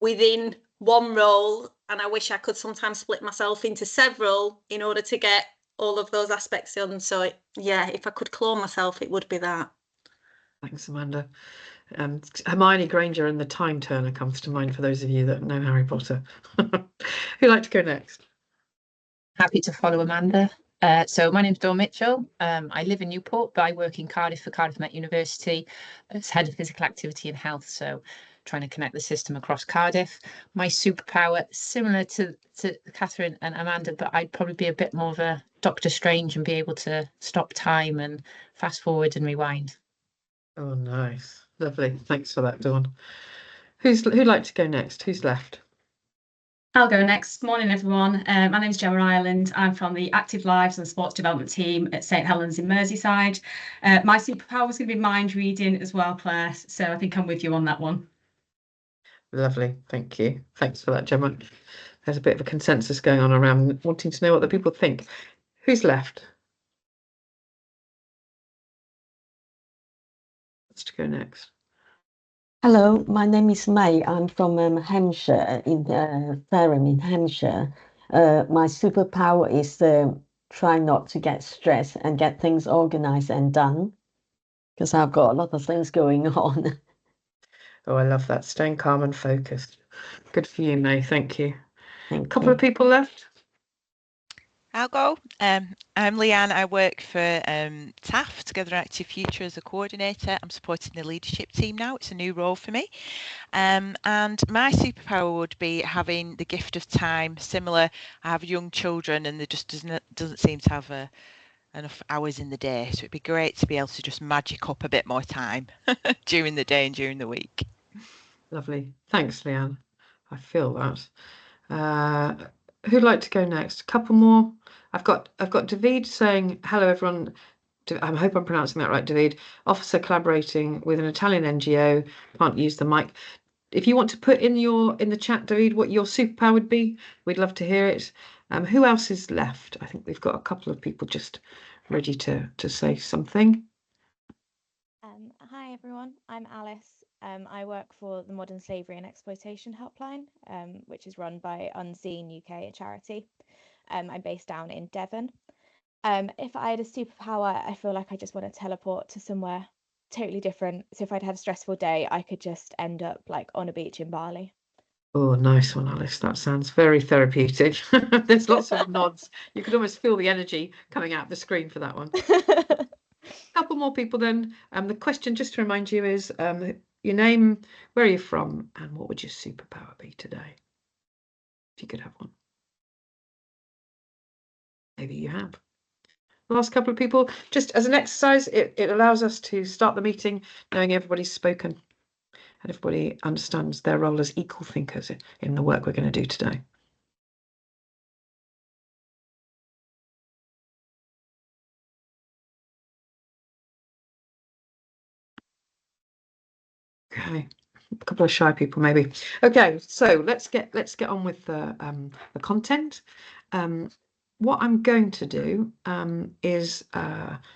within one role, and I wish I could sometimes split myself into several in order to get all of those aspects done. So yeah, if I could clone myself, it would be that. Thanks, Amanda. Hermione Granger and the Time Turner comes to mind for those of you that know Harry Potter. Who'd like to go next? Happy to follow Amanda. So my name's Dawn Mitchell. I live in Newport, but I work in Cardiff for Cardiff Met University as head of physical activity and health. So trying to connect the system across Cardiff. My superpower, similar to Catherine and Amanda, but I'd probably be a bit more of a Doctor Strange and be able to stop time and fast forward and rewind. Oh, nice. Lovely. Thanks for that, Dawn. Who'd like to go next? Who's left? I'll go next. Morning, everyone. My name's Gemma Ireland. I'm from the Active Lives and Sports Development team at St Helens in Merseyside. My superpower was going to be mind reading as well, Claire. So I think I'm with you on that one. Lovely. Thank you. Thanks for that, Gemma. There's a bit of a consensus going on around wanting to know what the people think. Who's left? What's to go next? Hello, my name is May. I'm from Hampshire, in Fareham in Hampshire. My superpower is try not to get stressed and get things organised and done, because I've got a lot of things going on. Oh, I love that. Staying calm and focused. Good for you, May. Thank you. Thank A couple you. of people left. I'll go. I'm Leanne. I work for TAF, Together Active Future, as a coordinator. I'm supporting the leadership team now. It's a new role for me. And my superpower would be having the gift of time. Similar, I have young children and there just doesn't seem to have enough hours in the day. So it'd be great to be able to just magic up a bit more time during the day and during the week. Lovely. Thanks, Leanne. I feel that. Who'd like to go next? A couple more. I've got David saying, hello, everyone. I hope I'm pronouncing that right, David. Officer collaborating with an Italian NGO. Can't use the mic. If you want to put in the chat, David, what your superpower would be, we'd love to hear it. Who else is left? I think we've got a couple of people just ready to say something. Hi, everyone. I'm Alice. I work for the Modern Slavery and Exploitation Helpline, which is run by Unseen UK, a charity. I'm based down in Devon. If I had a superpower, I feel like I just want to teleport to somewhere totally different. So if I'd had a stressful day, I could just end up like on a beach in Bali. Oh, nice one, Alice. That sounds very therapeutic. There's lots of nods. You could almost feel the energy coming out of the screen for that one. Couple more people then. The question, just to remind you, is your name, where are you from, and what would your superpower be today? If you could have one. Maybe you have. Last couple of people, just as an exercise, it allows us to start the meeting knowing everybody's spoken and everybody understands their role as equal thinkers in the work we're going to do today. Okay, a couple of shy people maybe. Okay, so let's get on with the content. What I'm going to do is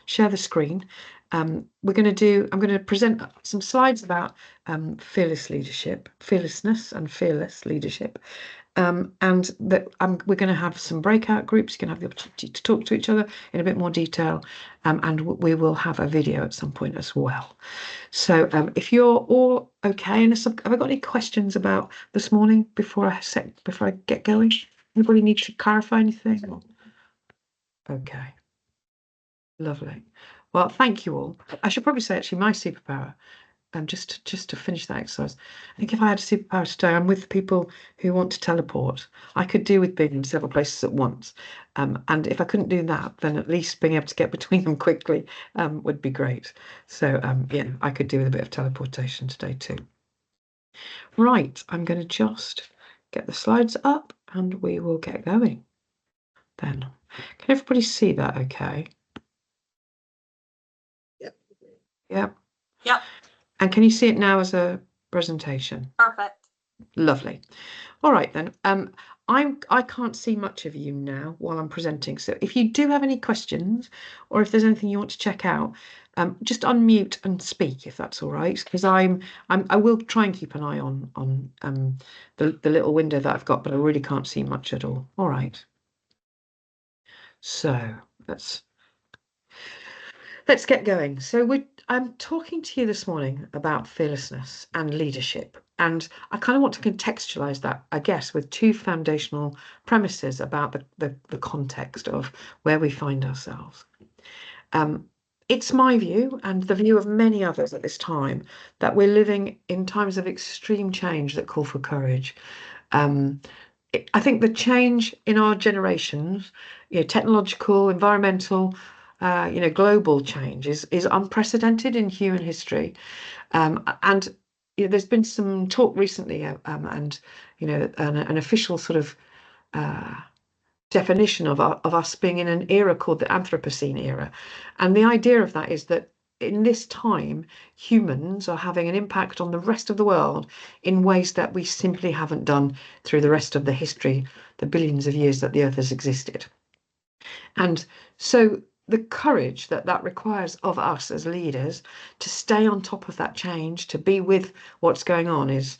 share the screen. I'm going to present some slides about fearlessness and fearless leadership. And that we're going to have some breakout groups. You can have the opportunity to talk to each other in a bit more detail, and we will have a video at some point as well. So if you're all okay, and have I got any questions about this morning before I get going? Anybody need to clarify anything? Okay, lovely. Well, thank you all. I should probably say actually my superpower. Just to finish that exercise, I think if I had a superpower today, I'm with people who want to teleport. I could do with being in several places at once, and if I couldn't do that, then at least being able to get between them quickly would be great. So yeah, I could do with a bit of teleportation today too. Right, I'm going to just get the slides up and we will get going. Then, can everybody see that okay? Yep. Yep. Yep. And can you see it now as a presentation? Perfect. Lovely. All right then. I can't see much of you now while I'm presenting. So if you do have any questions, or if there's anything you want to check out, just unmute and speak if that's all right. Because I will try and keep an eye on the little window that I've got, but I really can't see much at all. All right. So let's get going. So I'm talking to you this morning about fearlessness and leadership. And I kind of want to contextualize that, I guess, with two foundational premises about the context of where we find ourselves. It's my view, and the view of many others at this time, that we're living in times of extreme change that call for courage. I think the change in our generations, technological, environmental, global change is unprecedented in human history. And there's been some talk recently, and an official sort of definition of us being in an era called the Anthropocene era. And the idea of that is that in this time, humans are having an impact on the rest of the world in ways that we simply haven't done through the rest of the history, the billions of years that the Earth has existed. And so the courage that requires of us as leaders to stay on top of that change, to be with what's going on is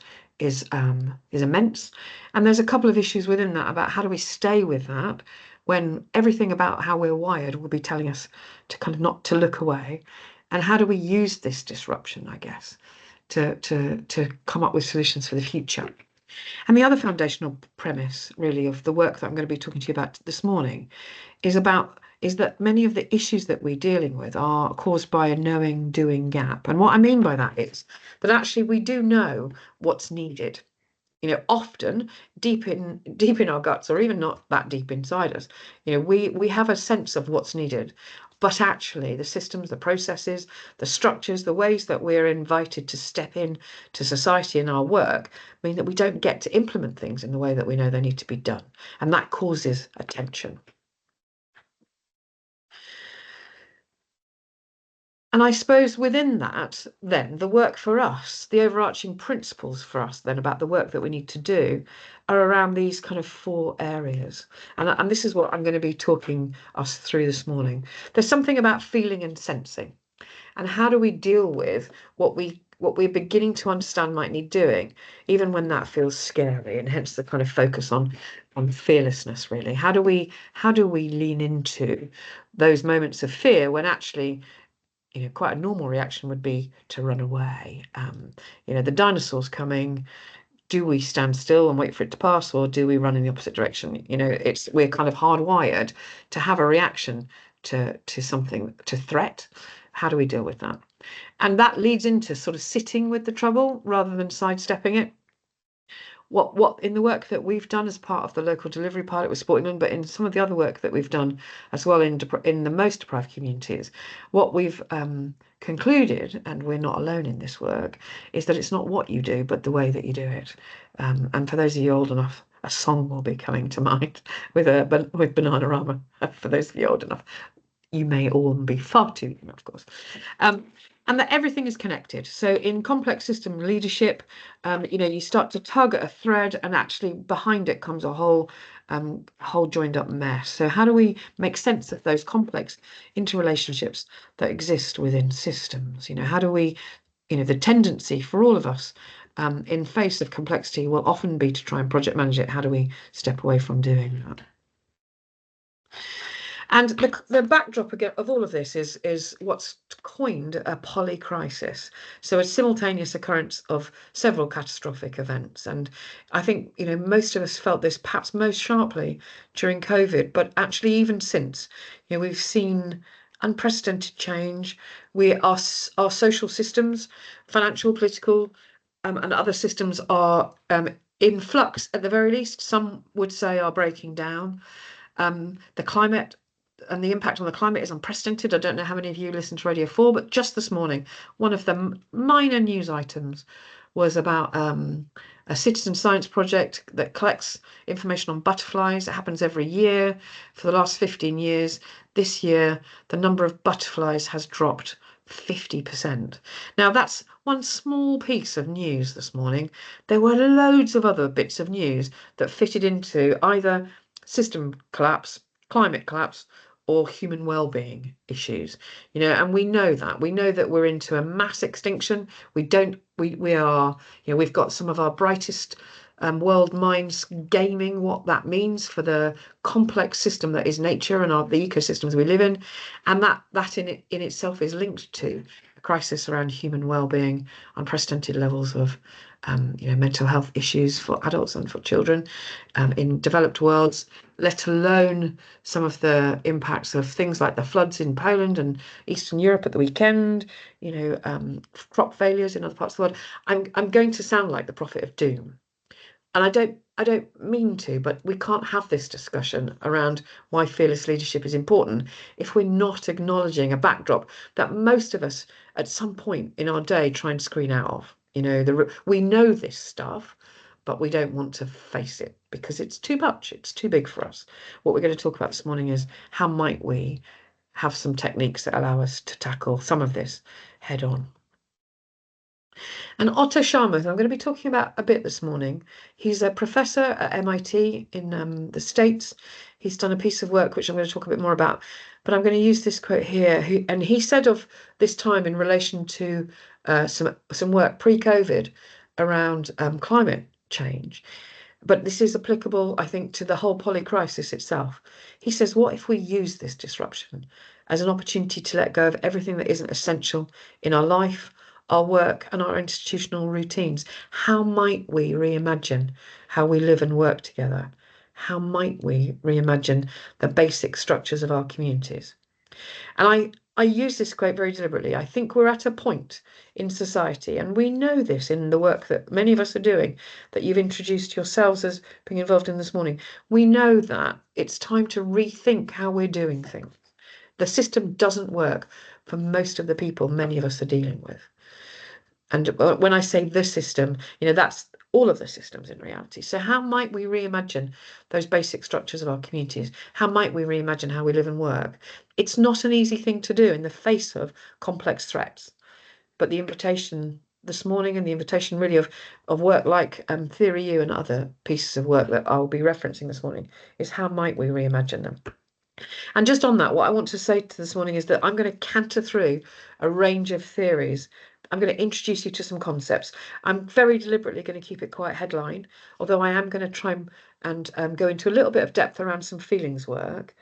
immense. And there's a couple of issues within that about how do we stay with that when everything about how we're wired will be telling us to kind of not to look away. And how do we use this disruption, I guess, to come up with solutions for the future? And the other foundational premise, really, of the work that I'm going to be talking to you about this morning is that many of the issues that we're dealing with are caused by a knowing-doing gap. And what I mean by that is that actually we do know what's needed. Often deep in our guts, or even not that deep inside us, we have a sense of what's needed. But actually the systems, the processes, the structures, the ways that we're invited to step in to society in our work mean that we don't get to implement things in the way that we know they need to be done. And that causes a tension. And I suppose within that, then, the work for us, the overarching principles for us then about the work that we need to do are around these kind of four areas. And this is what I'm going to be talking us through this morning. There's something about feeling and sensing. And how do we deal with what we're beginning to understand might need doing, even when that feels scary, and hence the kind of focus on fearlessness, really. How do we lean into those moments of fear when actually quite a normal reaction would be to run away. The dinosaur's coming. Do we stand still and wait for it to pass, or do we run in the opposite direction? We're kind of hardwired to have a reaction to something, to threat. How do we deal with that? And that leads into sort of sitting with the trouble rather than sidestepping it. What in the work that we've done as part of the local delivery pilot with Sport England, but in some of the other work that we've done as well in the most deprived communities, what we've concluded, and we're not alone in this work, is that it's not what you do, but the way that you do it. And for those of you old enough, a song will be coming to mind with Bananarama. For those of you old enough, you may all be far too young, of course. And that everything is connected. So in complex system leadership, you start to tug at a thread, and actually behind it comes a whole joined up mess. So how do we make sense of those complex interrelationships that exist within systems? How do we, the tendency for all of us in face of complexity will often be to try and project manage it. How do we step away from doing that? And the backdrop again of all of this is what's coined a polycrisis. So a simultaneous occurrence of several catastrophic events. And I think, most of us felt this perhaps most sharply during COVID, but actually even since, we've seen unprecedented change. Our social systems, financial, political, and other systems are in flux at the very least. Some would say are breaking down. The climate and the impact on the climate is unprecedented. I don't know how many of you listen to Radio 4, but just this morning, one of the minor news items was about a citizen science project that collects information on butterflies. It happens every year for the last 15 years. This year, the number of butterflies has dropped 50%. Now, that's one small piece of news this morning. There were loads of other bits of news that fitted into either system collapse, climate collapse, or human well-being issues, and we know that we're into a mass extinction. We are, we've got some of our brightest world minds gaming what that means for the complex system that is nature and the ecosystems we live in, and that in itself is linked to a crisis around human well-being, unprecedented levels of mental health issues for adults and for children in developed worlds, let alone some of the impacts of things like the floods in Poland and Eastern Europe at the weekend, crop failures in other parts of the world. I'm going to sound like the prophet of doom. And I don't mean to, but we can't have this discussion around why fearless leadership is important if we're not acknowledging a backdrop that most of us at some point in our day try and screen out of. We know this stuff, but we don't want to face it because it's too much. It's too big for us. What we're going to talk about this morning is how might we have some techniques that allow us to tackle some of this head on. And Otto Scharmuth, I'm going to be talking about a bit this morning. He's a professor at MIT in the States. He's done a piece of work which I'm going to talk a bit more about, but I'm going to use this quote here. He said of this time in relation to some work pre-COVID around climate change, but this is applicable, I think, to the whole poly crisis itself. He says, what if we use this disruption as an opportunity to let go of everything that isn't essential in our life, our work, and our institutional routines? How might we reimagine how we live and work together? How might we reimagine the basic structures of our communities? And I use this quote very deliberately. I think we're at a point in society, and we know this in the work that many of us are doing, that you've introduced yourselves as being involved in this morning. We know that it's time to rethink how we're doing things. The system doesn't work for most of the people many of us are dealing with. And when I say the system, that's all of the systems in reality. So how might we reimagine those basic structures of our communities? How might we reimagine how we live and work? It's not an easy thing to do in the face of complex threats. But the invitation this morning, and the invitation really of work like Theory U and other pieces of work that I'll be referencing this morning, is how might we reimagine them? And just on that, what I want to say this morning is that I'm going to canter through a range of theories. I'm going to introduce you to some concepts. I'm very deliberately going to keep it quite headline, although I am going to try and go into a little bit of depth around some feelings work.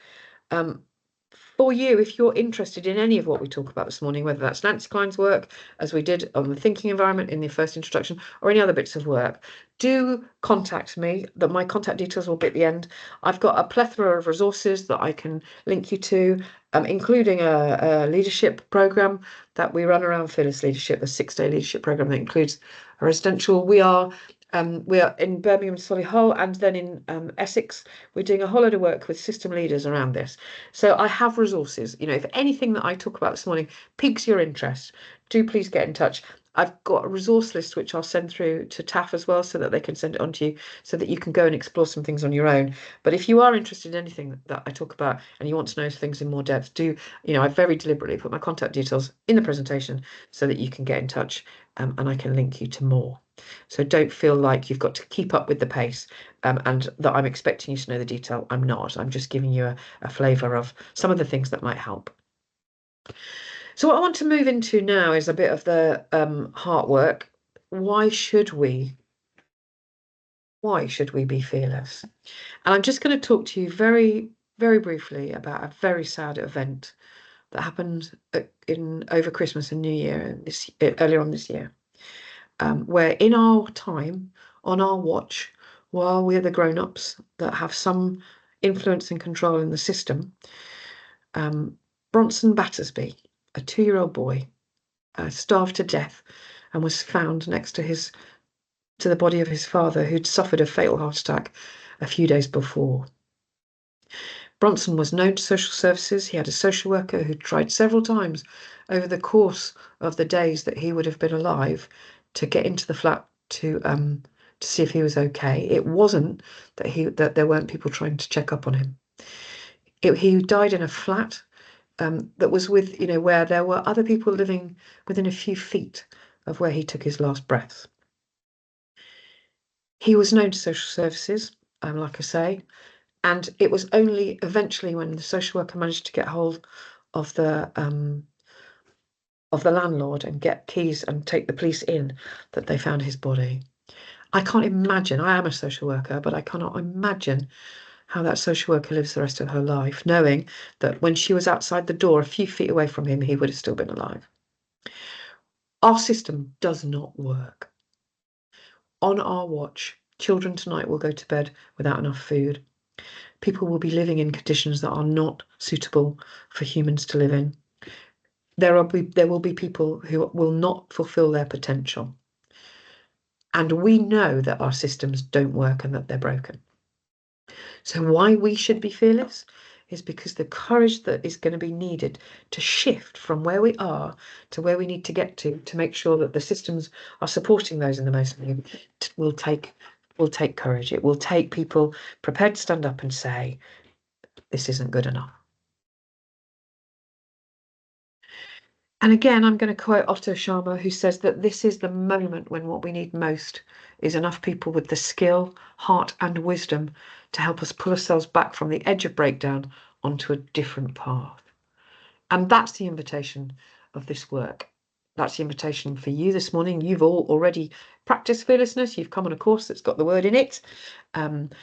For you, if you're interested in any of what we talk about this morning, whether that's Nancy Klein's work, as we did on the thinking environment in the first introduction, or any other bits of work, do contact me. My contact details will be at the end. I've got a plethora of resources that I can link you to, including a leadership program that we run around Fearless Leadership, a 6-day leadership program that includes a residential. We are in Birmingham, Solihull, and then in Essex. We're doing a whole load of work with system leaders around this. So I have resources. If anything that I talk about this morning piques your interest, do please get in touch. I've got a resource list which I'll send through to TAF as well, so that they can send it on to you, so that you can go and explore some things on your own. But if you are interested in anything that I talk about and you want to know things in more depth, I very deliberately put my contact details in the presentation so that you can get in touch, and I can link you to more. So don't feel like you've got to keep up with the pace, and that I'm expecting you to know the detail. I'm not. I'm just giving you a flavour of some of the things that might help. So what I want to move into now is a bit of the heart work. Why should we be fearless? And I'm just going to talk to you very, very briefly about a very sad event that happened over Christmas and New Year earlier on this year. Where in our time, on our watch, while we're the grown-ups that have some influence and control in the system, Bronson Battersby, a 2-year-old boy, starved to death and was found next to the body of his father, who'd suffered a fatal heart attack a few days before. Bronson was known to social services. He had a social worker who tried several times over the course of the days that he would have been alive to get into the flat to see if he was okay. It wasn't that there weren't people trying to check up on him. He died in a flat that was with, where there were other people living within a few feet of where he took his last breaths. He was known to social services, like I say, and it was only eventually when the social worker managed to get hold of the landlord and get keys and take the police in that they found his body. I can't imagine, I am a social worker, but I cannot imagine how that social worker lives the rest of her life, knowing that when she was outside the door, a few feet away from him, he would have still been alive. Our system does not work. On our watch, children tonight will go to bed without enough food. People will be living in conditions that are not suitable for humans to live in. There will be people who will not fulfill their potential. And we know that our systems don't work and that they're broken. So why we should be fearless is because the courage that is going to be needed to shift from where we are to where we need to get to make sure that the systems are supporting those in the most need will take courage. It will take people prepared to stand up and say, this isn't good enough. And again, I'm going to quote Otto Scharmer, who says that this is the moment when what we need most is enough people with the skill, heart, and wisdom to help us pull ourselves back from the edge of breakdown onto a different path. And that's the invitation of this work. That's the invitation for you this morning. You've all already practiced fearlessness. You've come on a course that's got the word in it. And,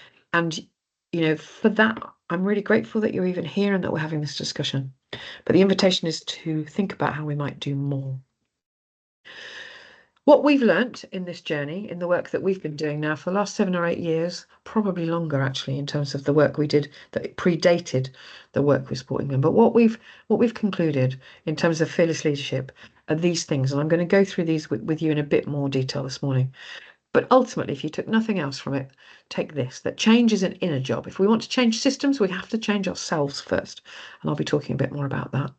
for that, I'm really grateful that you're even here and that we're having this discussion. But the invitation is to think about how we might do more. What we've learnt in this journey, in the work that we've been doing now for the last 7 or 8 years, probably longer actually, in terms of the work we did that predated the work with Sporting Men. But what we've concluded in terms of fearless leadership are these things, and I'm going to go through these with you in a bit more detail this morning. But ultimately, if you took nothing else from it, take this, that change is an inner job. If we want to change systems, we have to change ourselves first. And I'll be talking a bit more about that.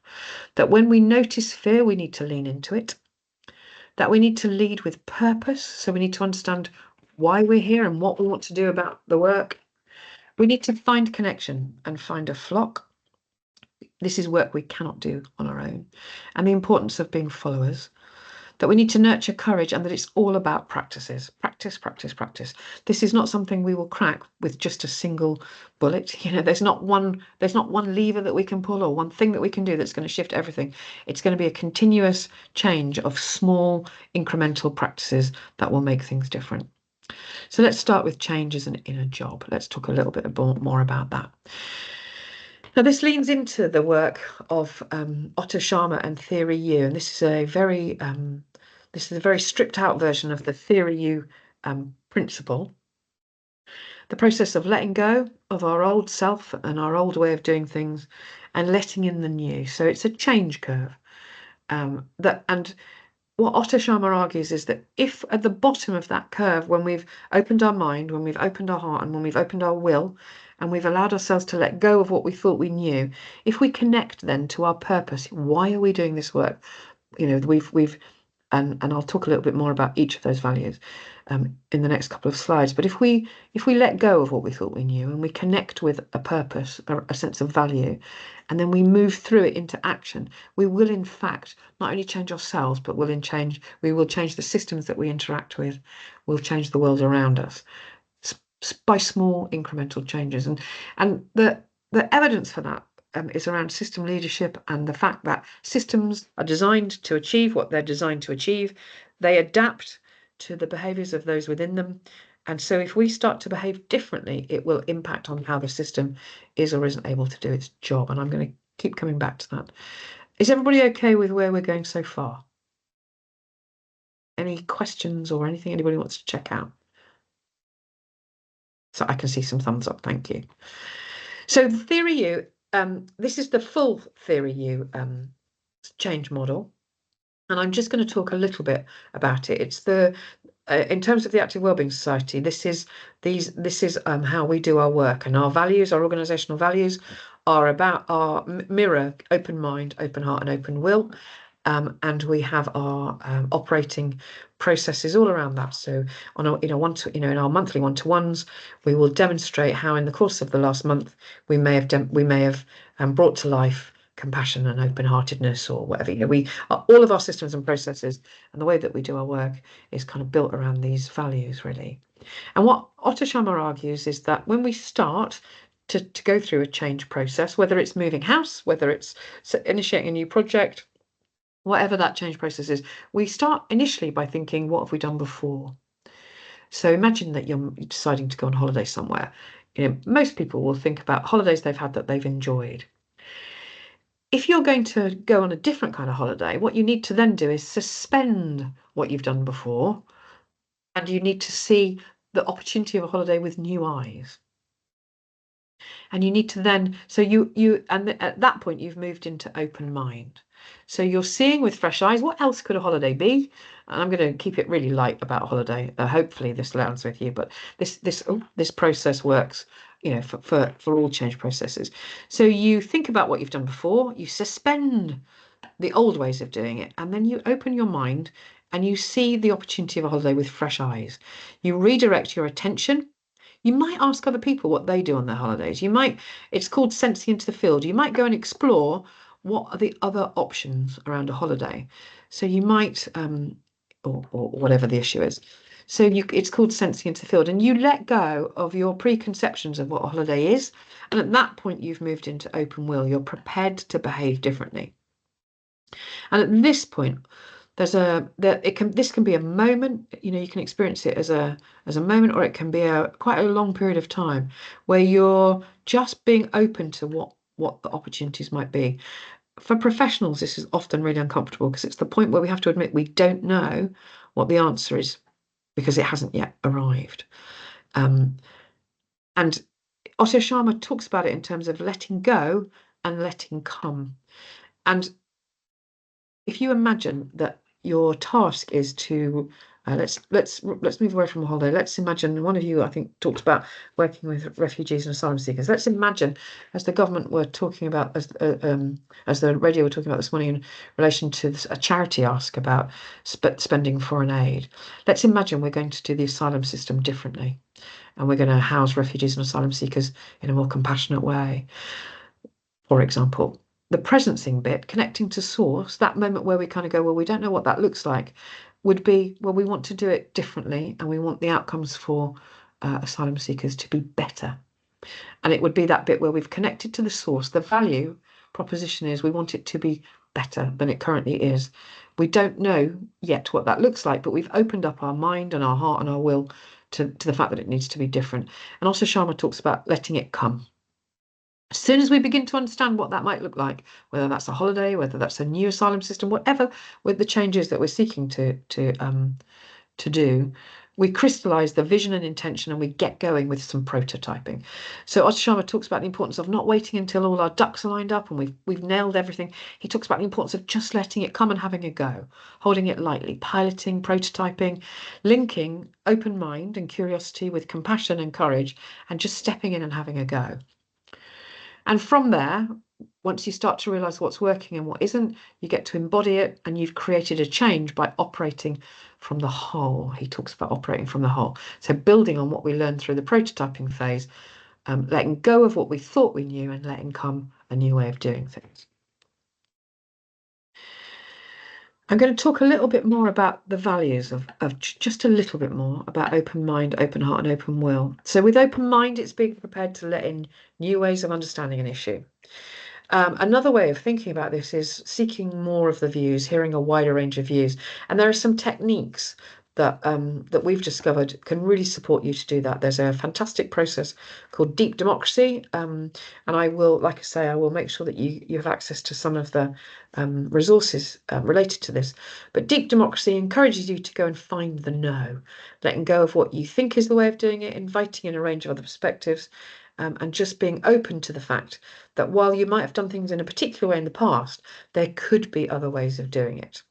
That when we notice fear, we need to lean into it. That we need to lead with purpose. So we need to understand why we're here and what we want to do about the work. We need to find connection and find a flock. This is work we cannot do on our own. And the importance of being followers. That we need to nurture courage and that it's all about practices. Practice, practice, practice. This is not something we will crack with just a single bullet. There's not one lever that we can pull or one thing that we can do that's going to shift everything. It's going to be a continuous change of small incremental practices that will make things different. So let's start with change as an inner job. Let's talk a little bit more about that. Now, this leans into the work of Otto Scharmer and Theory U, and this is a very stripped out version of the Theory U principle. The process of letting go of our old self and our old way of doing things and letting in the new. So it's a change curve. And what Otto Scharmer argues is that if at the bottom of that curve, when we've opened our mind, when we've opened our heart, and when we've opened our will, and we've allowed ourselves to let go of what we thought we knew, if we connect then to our purpose, why are we doing this work? And I'll talk a little bit more about each of those values in the next couple of slides. But if we let go of what we thought we knew and we connect with a purpose, a sense of value, and then we move through it into action, we will in fact not only change ourselves, but we will change the systems that we interact with. We'll change the world around us by small incremental changes. And the evidence for that is around system leadership and the fact that systems are designed to achieve what they're designed to achieve. They adapt to the behaviours of those within them. And so if we start to behave differently, it will impact on how the system is or isn't able to do its job. And I'm going to keep coming back to that. Is everybody okay with where we're going so far? Any questions or anything anybody wants to check out? So I can see some thumbs up, thank you. So the Theory U, this is the full Theory U change model. And I'm just going to talk a little bit about it. It's in terms of the Active Wellbeing Society, this is how we do our work, and our values, our organisational values, are about our mirror, open mind, open heart, and open will. And we have our operating processes all around that. So on in our monthly one-to-ones, we will demonstrate how in the course of the last month we may have brought to life compassion and open-heartedness or whatever. We all of our systems and processes and the way that we do our work is kind of built around these values, really. And what Otto Scharmer argues is that when we start to go through a change process, whether it's moving house, whether it's initiating a new project, whatever that change process is, we start initially by thinking, what have we done before? So imagine that you're deciding to go on holiday somewhere. Most people will think about holidays they've had that they've enjoyed. If you're going to go on a different kind of holiday, what you need to then do is suspend what you've done before, and you need to see the opportunity of a holiday with new eyes. And you need to then, at that point, you've moved into open mind. So you're seeing with fresh eyes, what else could a holiday be? And I'm going to keep it really light about holiday. Hopefully this lands with you, but this process works, for all change processes. So you think about what you've done before, you suspend the old ways of doing it, and then you open your mind and you see the opportunity of a holiday with fresh eyes. You redirect your attention. You might ask other people what they do on their holidays. It's called sensing into the field. You might go and explore what are the other options around a holiday. So you might, or whatever the issue is. So it's called sensing into the field, and you let go of your preconceptions of what a holiday is. And at that point, you've moved into open will. You're prepared to behave differently. And at this point, this can be a moment. You can experience it as a moment, or it can be quite a long period of time where you're just being open to what the opportunities might be. For professionals, this is often really uncomfortable because it's the point where we have to admit we don't know what the answer is because it hasn't yet arrived. And Otto Scharmer talks about it in terms of letting go and letting come. And if you imagine that your task is to let's move away from a holiday. Let's imagine, one of you I think talked about working with refugees and asylum seekers. Let's imagine, as the government were talking about, as the radio were talking about this morning in relation to a charity ask about spending foreign aid. Let's imagine we're going to do the asylum system differently, and we're going to house refugees and asylum seekers in a more compassionate way. For example, the presencing bit, connecting to source, that moment where we kind of go, well, we don't know what that looks like, would be, well, we want to do it differently, and we want the outcomes for asylum seekers to be better. And it would be that bit where we've connected to the source. The value proposition is we want it to be better than it currently is. We don't know yet what that looks like, but we've opened up our mind and our heart and our will to the fact that it needs to be different. And also Scharmer talks about letting it come. As soon as we begin to understand what that might look like, whether that's a holiday, whether that's a new asylum system, whatever with the changes that we're seeking to do, we crystallize the vision and intention, and we get going with some prototyping. So Otto Scharmer talks about the importance of not waiting until all our ducks are lined up and we've nailed everything. He talks about the importance of just letting it come and having a go, holding it lightly, piloting, prototyping, linking open mind and curiosity with compassion and courage, and just stepping in and having a go. And from there, once you start to realize what's working and what isn't, you get to embody it, and you've created a change by operating from the whole. He talks about operating from the whole. So building on what we learned through the prototyping phase, letting go of what we thought we knew and letting come a new way of doing things. I'm going to talk a little bit more about the values of just a little bit more about open mind, open heart, and open will. So with open mind, it's being prepared to let in new ways of understanding an issue. Another way of thinking about this is seeking more of the views, hearing a wider range of views. And there are some techniques that we've discovered can really support you to do that. There's a fantastic process called deep democracy, and I will, like I say, I will make sure that you have access to some of the resources related to this. But deep democracy encourages you to go and find the no, letting go of what you think is the way of doing it, inviting in a range of other perspectives, and just being open to the fact that while you might have done things in a particular way in the past, there could be other ways of doing it.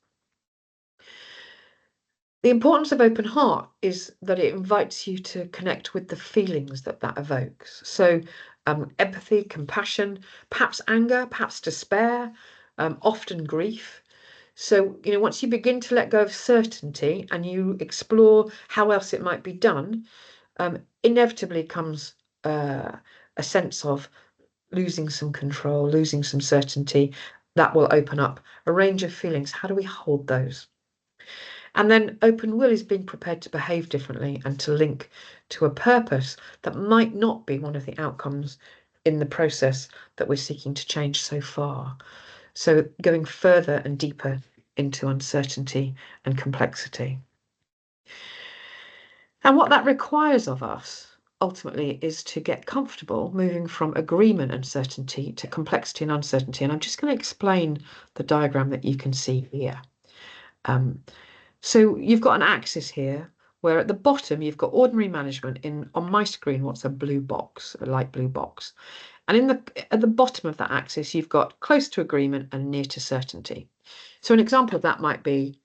The importance of open heart is that it invites you to connect with the feelings that evokes. So empathy, compassion, perhaps anger, perhaps despair, often grief. So, once you begin to let go of certainty and you explore how else it might be done, inevitably comes a sense of losing some control, losing some certainty. That will open up a range of feelings. How do we hold those? And then open will is being prepared to behave differently and to link to a purpose that might not be one of the outcomes in the process that we're seeking to change so far. So going further and deeper into uncertainty and complexity. And what that requires of us ultimately is to get comfortable moving from agreement and certainty to complexity and uncertainty. And I'm just going to explain the diagram that you can see here. So you've got an axis here where at the bottom you've got ordinary management on my screen, what's a blue box, a light blue box. And at the bottom of that axis, you've got close to agreement and near to certainty. So an example of that might be,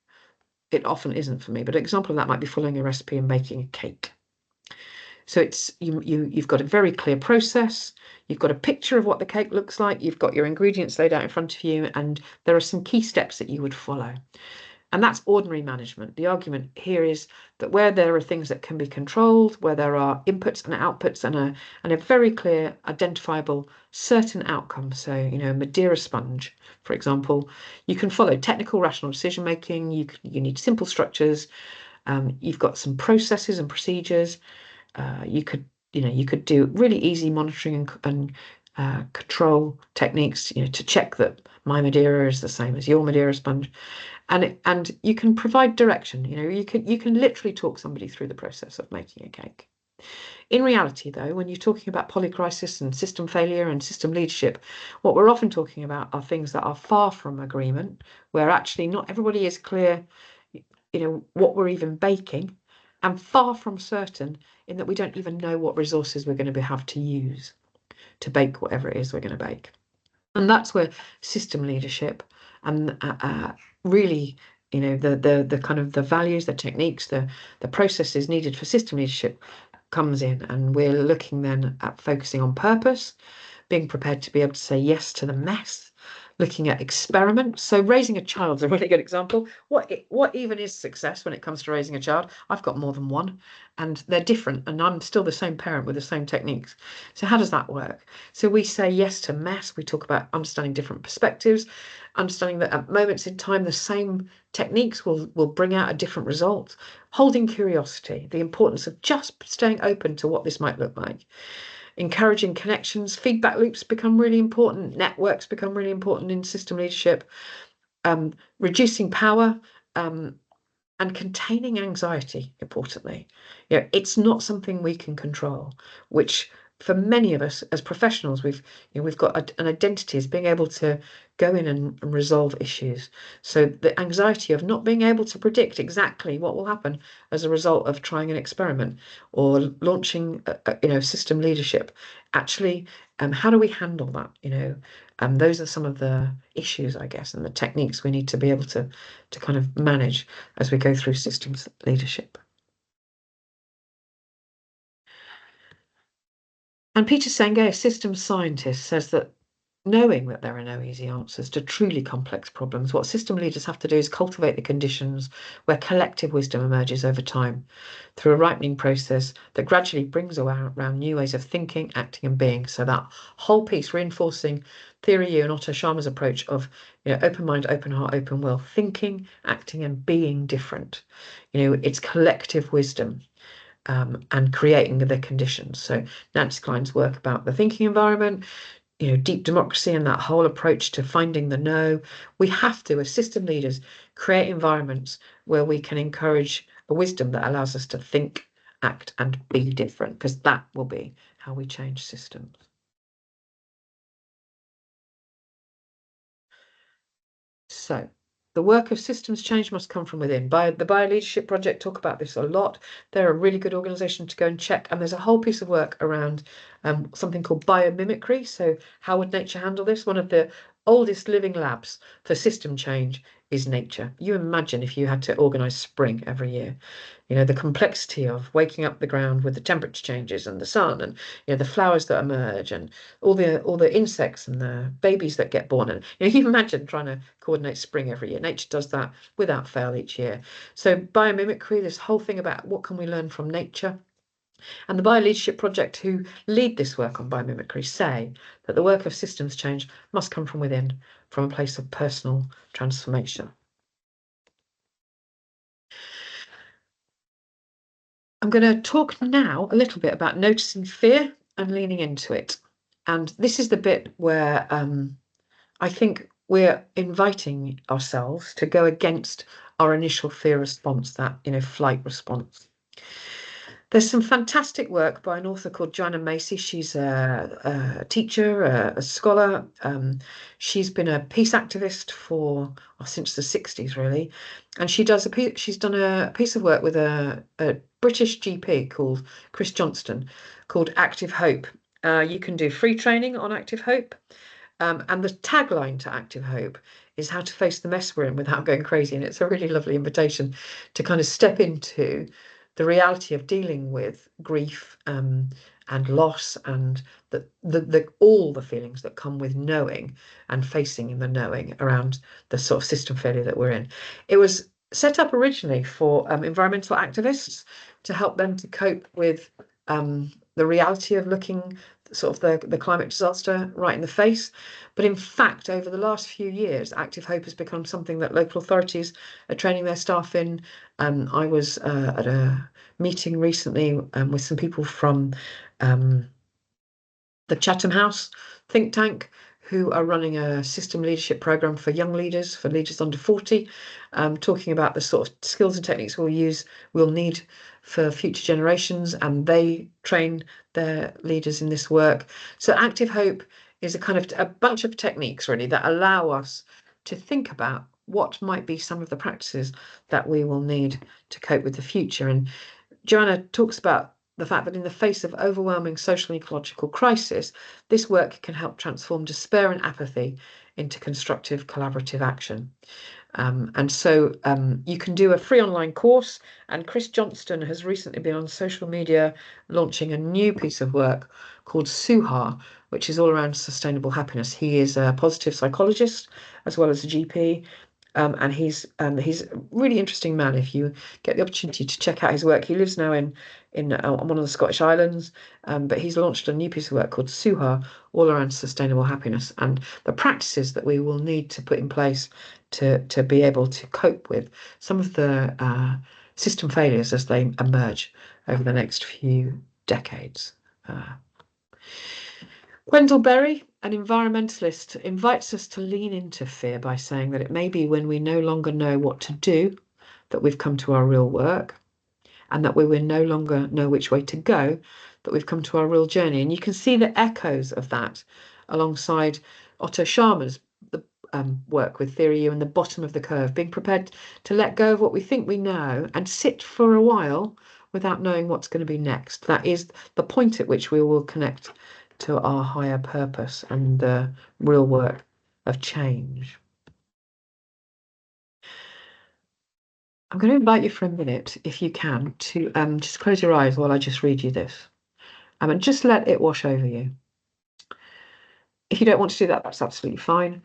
it often isn't for me, but an example of that might be following a recipe and making a cake. So you've got a very clear process. You've got a picture of what the cake looks like. You've got your ingredients laid out in front of you, and there are some key steps that you would follow. And that's ordinary management. The argument here is that where there are things that can be controlled, where there are inputs and outputs and a very clear, identifiable, certain outcome. So, Madeira sponge, for example, you can follow technical, rational decision making. You need simple structures. You've got some processes and procedures. You could do really easy monitoring and control techniques, to check that my Madeira is the same as your Madeira sponge. And you can provide direction. You can literally talk somebody through the process of making a cake. In reality, though, when you're talking about polycrisis and system failure and system leadership, what we're often talking about are things that are far from agreement, where actually not everybody is clear, what we're even baking, and far from certain in that we don't even know what resources we're going to have to use to bake whatever it is we're going to bake. And that's where system leadership and really, the kind of the values, the techniques, the processes needed for system leadership comes in. And we're looking then at focusing on purpose, being prepared to be able to say yes to the mess, looking at experiments. So raising a child is a really good example. What even is success when it comes to raising a child? I've got more than one, and they're different, and I'm still the same parent with the same techniques. So how does that work? So we say yes to mess. We talk about understanding different perspectives, understanding that at moments in time the same techniques will bring out a different result. Holding curiosity, the importance of just staying open to what this might look like. Encouraging connections, feedback loops become really important, networks become really important in system leadership, reducing power, and containing anxiety, importantly. It's not something we can control, which for many of us as professionals, we've got an identity as being able to go in and resolve issues. So the anxiety of not being able to predict exactly what will happen as a result of trying an experiment or launching system leadership, actually, how do we handle that? Those are some of the issues, I guess, and the techniques we need to be able to kind of manage as we go through systems leadership. And Peter Senge, a systems scientist, says that knowing that there are no easy answers to truly complex problems, what system leaders have to do is cultivate the conditions where collective wisdom emerges over time through a ripening process that gradually brings around new ways of thinking, acting, and being. So that whole piece reinforcing Theory U and Otto Scharmer's approach of open mind, open heart, open will, thinking, acting, and being different. It's collective wisdom. And creating the conditions. So Nancy Klein's work about the thinking environment, deep democracy and that whole approach to finding the no. We have to, as system leaders, create environments where we can encourage a wisdom that allows us to think, act, and be different, because that will be how we change systems. So the work of systems change must come from within. The Bio-Leadership Project talk about this a lot. They're a really good organisation to go and check. And there's a whole piece of work around something called biomimicry. So how would nature handle this? One of the oldest living labs for system change is nature. You imagine if you had to organise spring every year. The complexity of waking up the ground with the temperature changes and the sun and the flowers that emerge and all the insects and the babies that get born. And you imagine trying to coordinate spring every year. Nature does that without fail each year. So biomimicry, this whole thing about what can we learn from nature. And the Bioleadership Project, who lead this work on biomimicry, say that the work of systems change must come from within, from a place of personal transformation. I'm going to talk now a little bit about noticing fear and leaning into it. And this is the bit where I think we're inviting ourselves to go against our initial fear response, that, flight response. There's some fantastic work by an author called Joanna Macy. She's a teacher, a scholar. She's been a peace activist since the 60s, really. And she's done a piece of work with a British GP called Chris Johnston, called Active Hope. You can do free training on Active Hope. And the tagline to Active Hope is how to face the mess we're in without going crazy. And it's a really lovely invitation to kind of step into the reality of dealing with grief and loss and all the feelings that come with knowing and facing the knowing around the sort of system failure that we're in. It was set up originally for environmental activists to help them to cope with the reality of looking sort of the climate disaster right in the face. But in fact, over the last few years, Active Hope has become something that local authorities are training their staff in. I was at a meeting recently with some people from the Chatham House think tank, who are running a system leadership program for young leaders, for leaders under 40, talking about the sort of skills and techniques we'll need for future generations, and they train their leaders in this work. So Active Hope is a bunch of techniques really that allow us to think about what might be some of the practices that we will need to cope with the future. And Joanna talks about the fact that in the face of overwhelming social and ecological crisis, this work can help transform despair and apathy into constructive collaborative action. And so you can do a free online course, and Chris Johnston has recently been on social media launching a new piece of work called Suha, which is all around sustainable happiness. He is a positive psychologist as well as a GP. And he's a really interesting man. If you get the opportunity to check out his work, he lives now on one of the Scottish Islands, but he's launched a new piece of work called Suha, all around sustainable happiness and the practices that we will need to put in place to be able to cope with some of the system failures as they emerge over the next few decades. Wendell Berry, an environmentalist, invites us to lean into fear by saying that it may be when we no longer know what to do that we've come to our real work, and that we will no longer know which way to go that we've come to our real journey. And you can see the echoes of that alongside Otto Scharmer's work with Theory U and the bottom of the curve, being prepared to let go of what we think we know and sit for a while without knowing what's going to be next. That is the point at which we will connect to our higher purpose and the real work of change. I'm going to invite you for a minute, if you can, to just close your eyes while I just read you this. And just let it wash over you. If you don't want to do that, that's absolutely fine.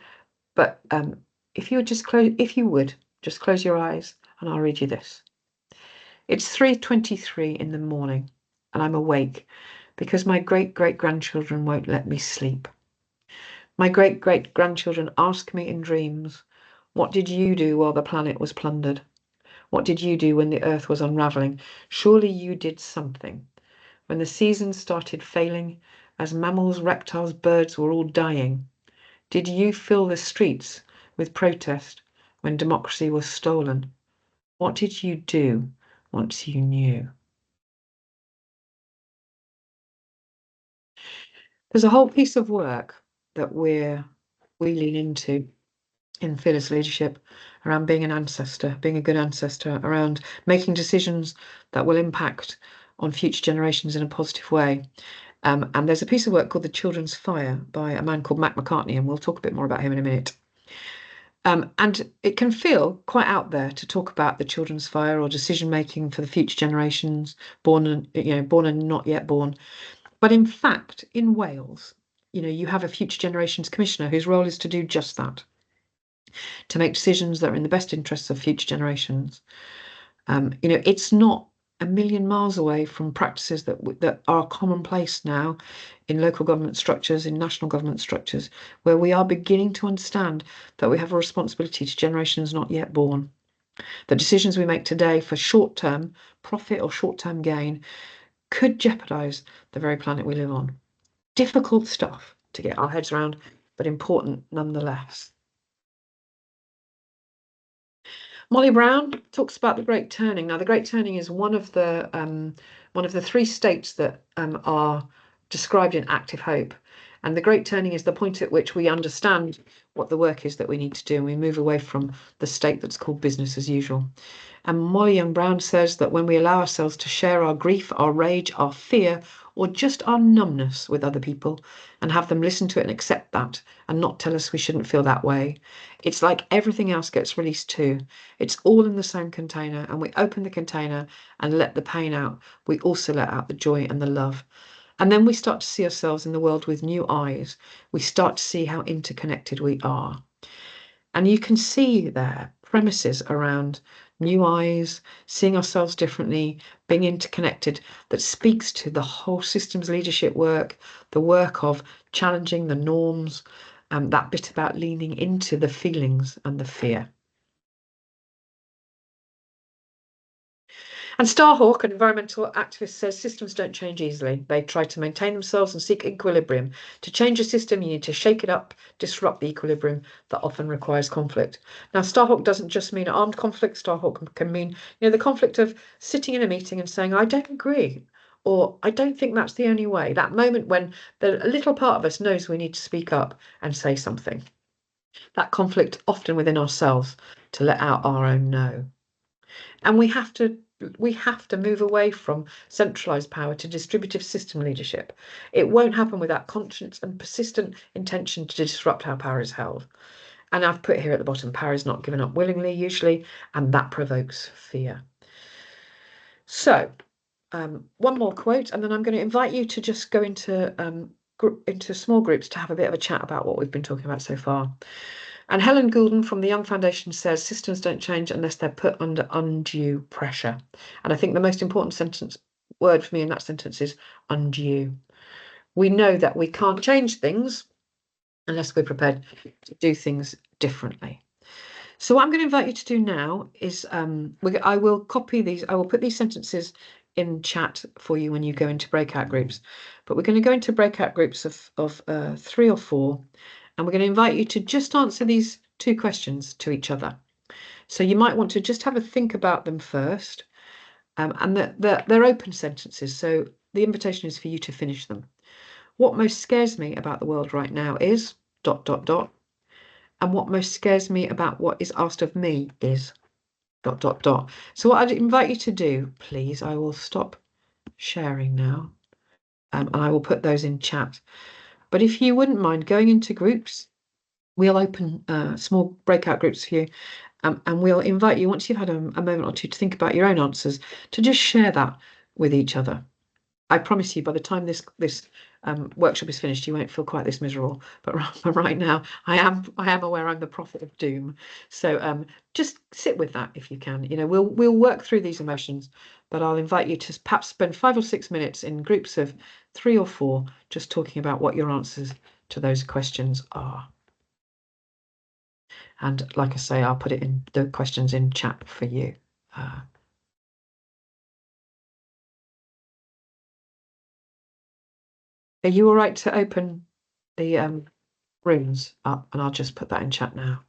But if you would just close your eyes and I'll read you this. It's 3:23 in the morning and I'm awake because my great-great-grandchildren won't let me sleep. My great-great-grandchildren ask me in dreams, what did you do while the planet was plundered? What did you do when the earth was unraveling? Surely you did something. When the seasons started failing, as mammals, reptiles, birds were all dying, did you fill the streets with protest when democracy was stolen? What did you do once you knew? There's a whole piece of work that we lean into in Fearless Leadership around being an ancestor, being a good ancestor, around making decisions that will impact on future generations in a positive way. And there's a piece of work called The Children's Fire by a man called Mac McCartney, and we'll talk a bit more about him in a minute. And it can feel quite out there to talk about the children's fire or decision making for the future generations, born and not yet born. But in fact, in Wales, you have a Future Generations Commissioner whose role is to do just that, to make decisions that are in the best interests of future generations. It's not a million miles away from practices that are commonplace now in local government structures, in national government structures, where we are beginning to understand that we have a responsibility to generations not yet born. The decisions we make today for short-term profit or short-term gain could jeopardize the very planet we live on. Difficult stuff to get our heads around, but important nonetheless. Molly Brown talks about the Great Turning. Now, the Great Turning is one of the three states that are described in Active Hope. And the Great Turning is the point at which we understand what the work is that we need to do, and we move away from the state that's called business as usual. And Molly Young Brown says that when we allow ourselves to share our grief, our rage, our fear, or just our numbness with other people and have them listen to it and accept that and not tell us we shouldn't feel that way, it's like everything else gets released too. It's all in the same container, and we open the container and let the pain out. We also let out the joy and the love. And then we start to see ourselves in the world with new eyes. We start to see how interconnected we are. And you can see there premises around new eyes, seeing ourselves differently, being interconnected, that speaks to the whole systems leadership work, the work of challenging the norms, and that bit about leaning into the feelings and the fear. And Starhawk, an environmental activist, says systems don't change easily. They try to maintain themselves and seek equilibrium. To change a system, you need to shake it up, disrupt the equilibrium that often requires conflict. Now, Starhawk doesn't just mean armed conflict. Starhawk can mean, the conflict of sitting in a meeting and saying, I don't agree, or I don't think that's the only way. That moment when a little part of us knows we need to speak up and say something. That conflict often within ourselves to let out our own no. And we have to move away from centralized power to distributive system leadership. It won't happen without conscious and persistent intention to disrupt how power is held. And I've put here at the bottom, power is not given up willingly, usually, and that provokes fear. So, one more quote, and then I'm going to invite you to just go into small groups to have a bit of a chat about what we've been talking about so far. And Helen Goulden from the Young Foundation says systems don't change unless they're put under undue pressure. And I think the most important word for me in that sentence is undue. We know that we can't change things unless we're prepared to do things differently. So what I'm going to invite you to do now is I will copy these. I will put these sentences in chat for you when you go into breakout groups. But we're going to go into breakout groups of 3 or 4. And we're going to invite you to just answer these 2 questions to each other. So you might want to just have a think about them first. And they're open sentences, so the invitation is for you to finish them. What most scares me about the world right now is ... And what most scares me about what is asked of me is ... So what I'd invite you to do, please, I will stop sharing now. And I will put those in chat. But if you wouldn't mind going into groups, we'll open small breakout groups for you, and we'll invite you, once you've had a moment or two to think about your own answers, to just share that with each other. I promise you, by the time this workshop is finished, you won't feel quite this miserable. But right now, I am aware I'm the prophet of doom. So just sit with that if you can. We'll work through these emotions, but I'll invite you to perhaps spend 5 or 6 minutes in groups of 3 or 4, just talking about what your answers to those questions are. And like I say, I'll put it in the questions in chat for you. Are you all right to open the rooms up? And I'll just put that in chat now.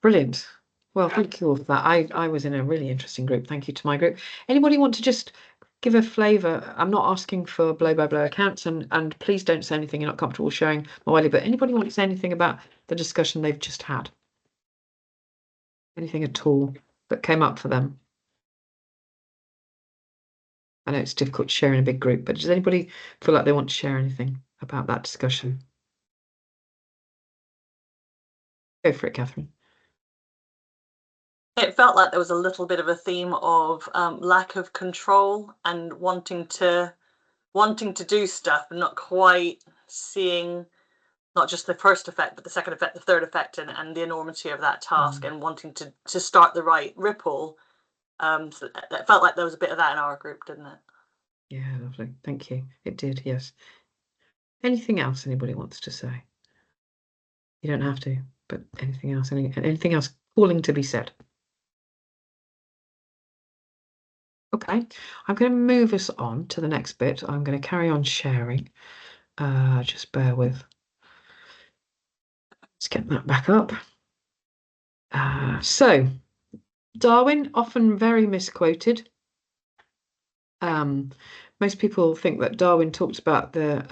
Brilliant. Well, thank you all for that. I was in a really interesting group. Thank you to my group. Anybody want to just give a flavour? I'm not asking for blow-by-blow accounts, and please don't say anything you're not comfortable sharing, Wiley, but anybody want to say anything about the discussion they've just had? Anything at all that came up for them? I know it's difficult to share in a big group, but does anybody feel like they want to share anything about that discussion? Go for it, Catherine. It felt like there was a little bit of a theme of lack of control and wanting to do stuff and not quite seeing not just the first effect, but the second effect, the third effect, and the enormity of that task, and wanting to start the right ripple. So it felt like there was a bit of that in our group, didn't it? Yeah, lovely. Thank you. It did, yes. Anything else anybody wants to say? You don't have to, but anything else? Anything else calling to be said? Okay, I'm going to move us on to the next bit. I'm going to carry on sharing. Just bear with. Let's get that back up. So, Darwin, often very misquoted. Most people think that Darwin talked about the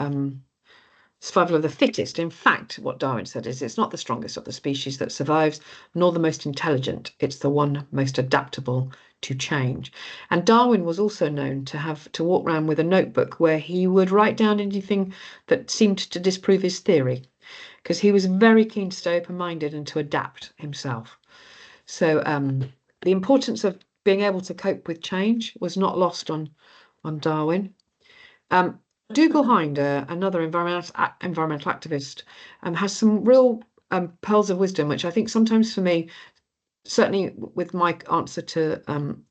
survival of the fittest. In fact, what Darwin said is it's not the strongest of the species that survives, nor the most intelligent. It's the one most adaptable to change. And Darwin was also known to have to walk around with a notebook where he would write down anything that seemed to disprove his theory, because he was very keen to stay open-minded and to adapt himself. So the importance of being able to cope with change was not lost on Darwin. Dougal Hinder, another environmental activist, has some real pearls of wisdom, which I think sometimes for me, certainly with my answer to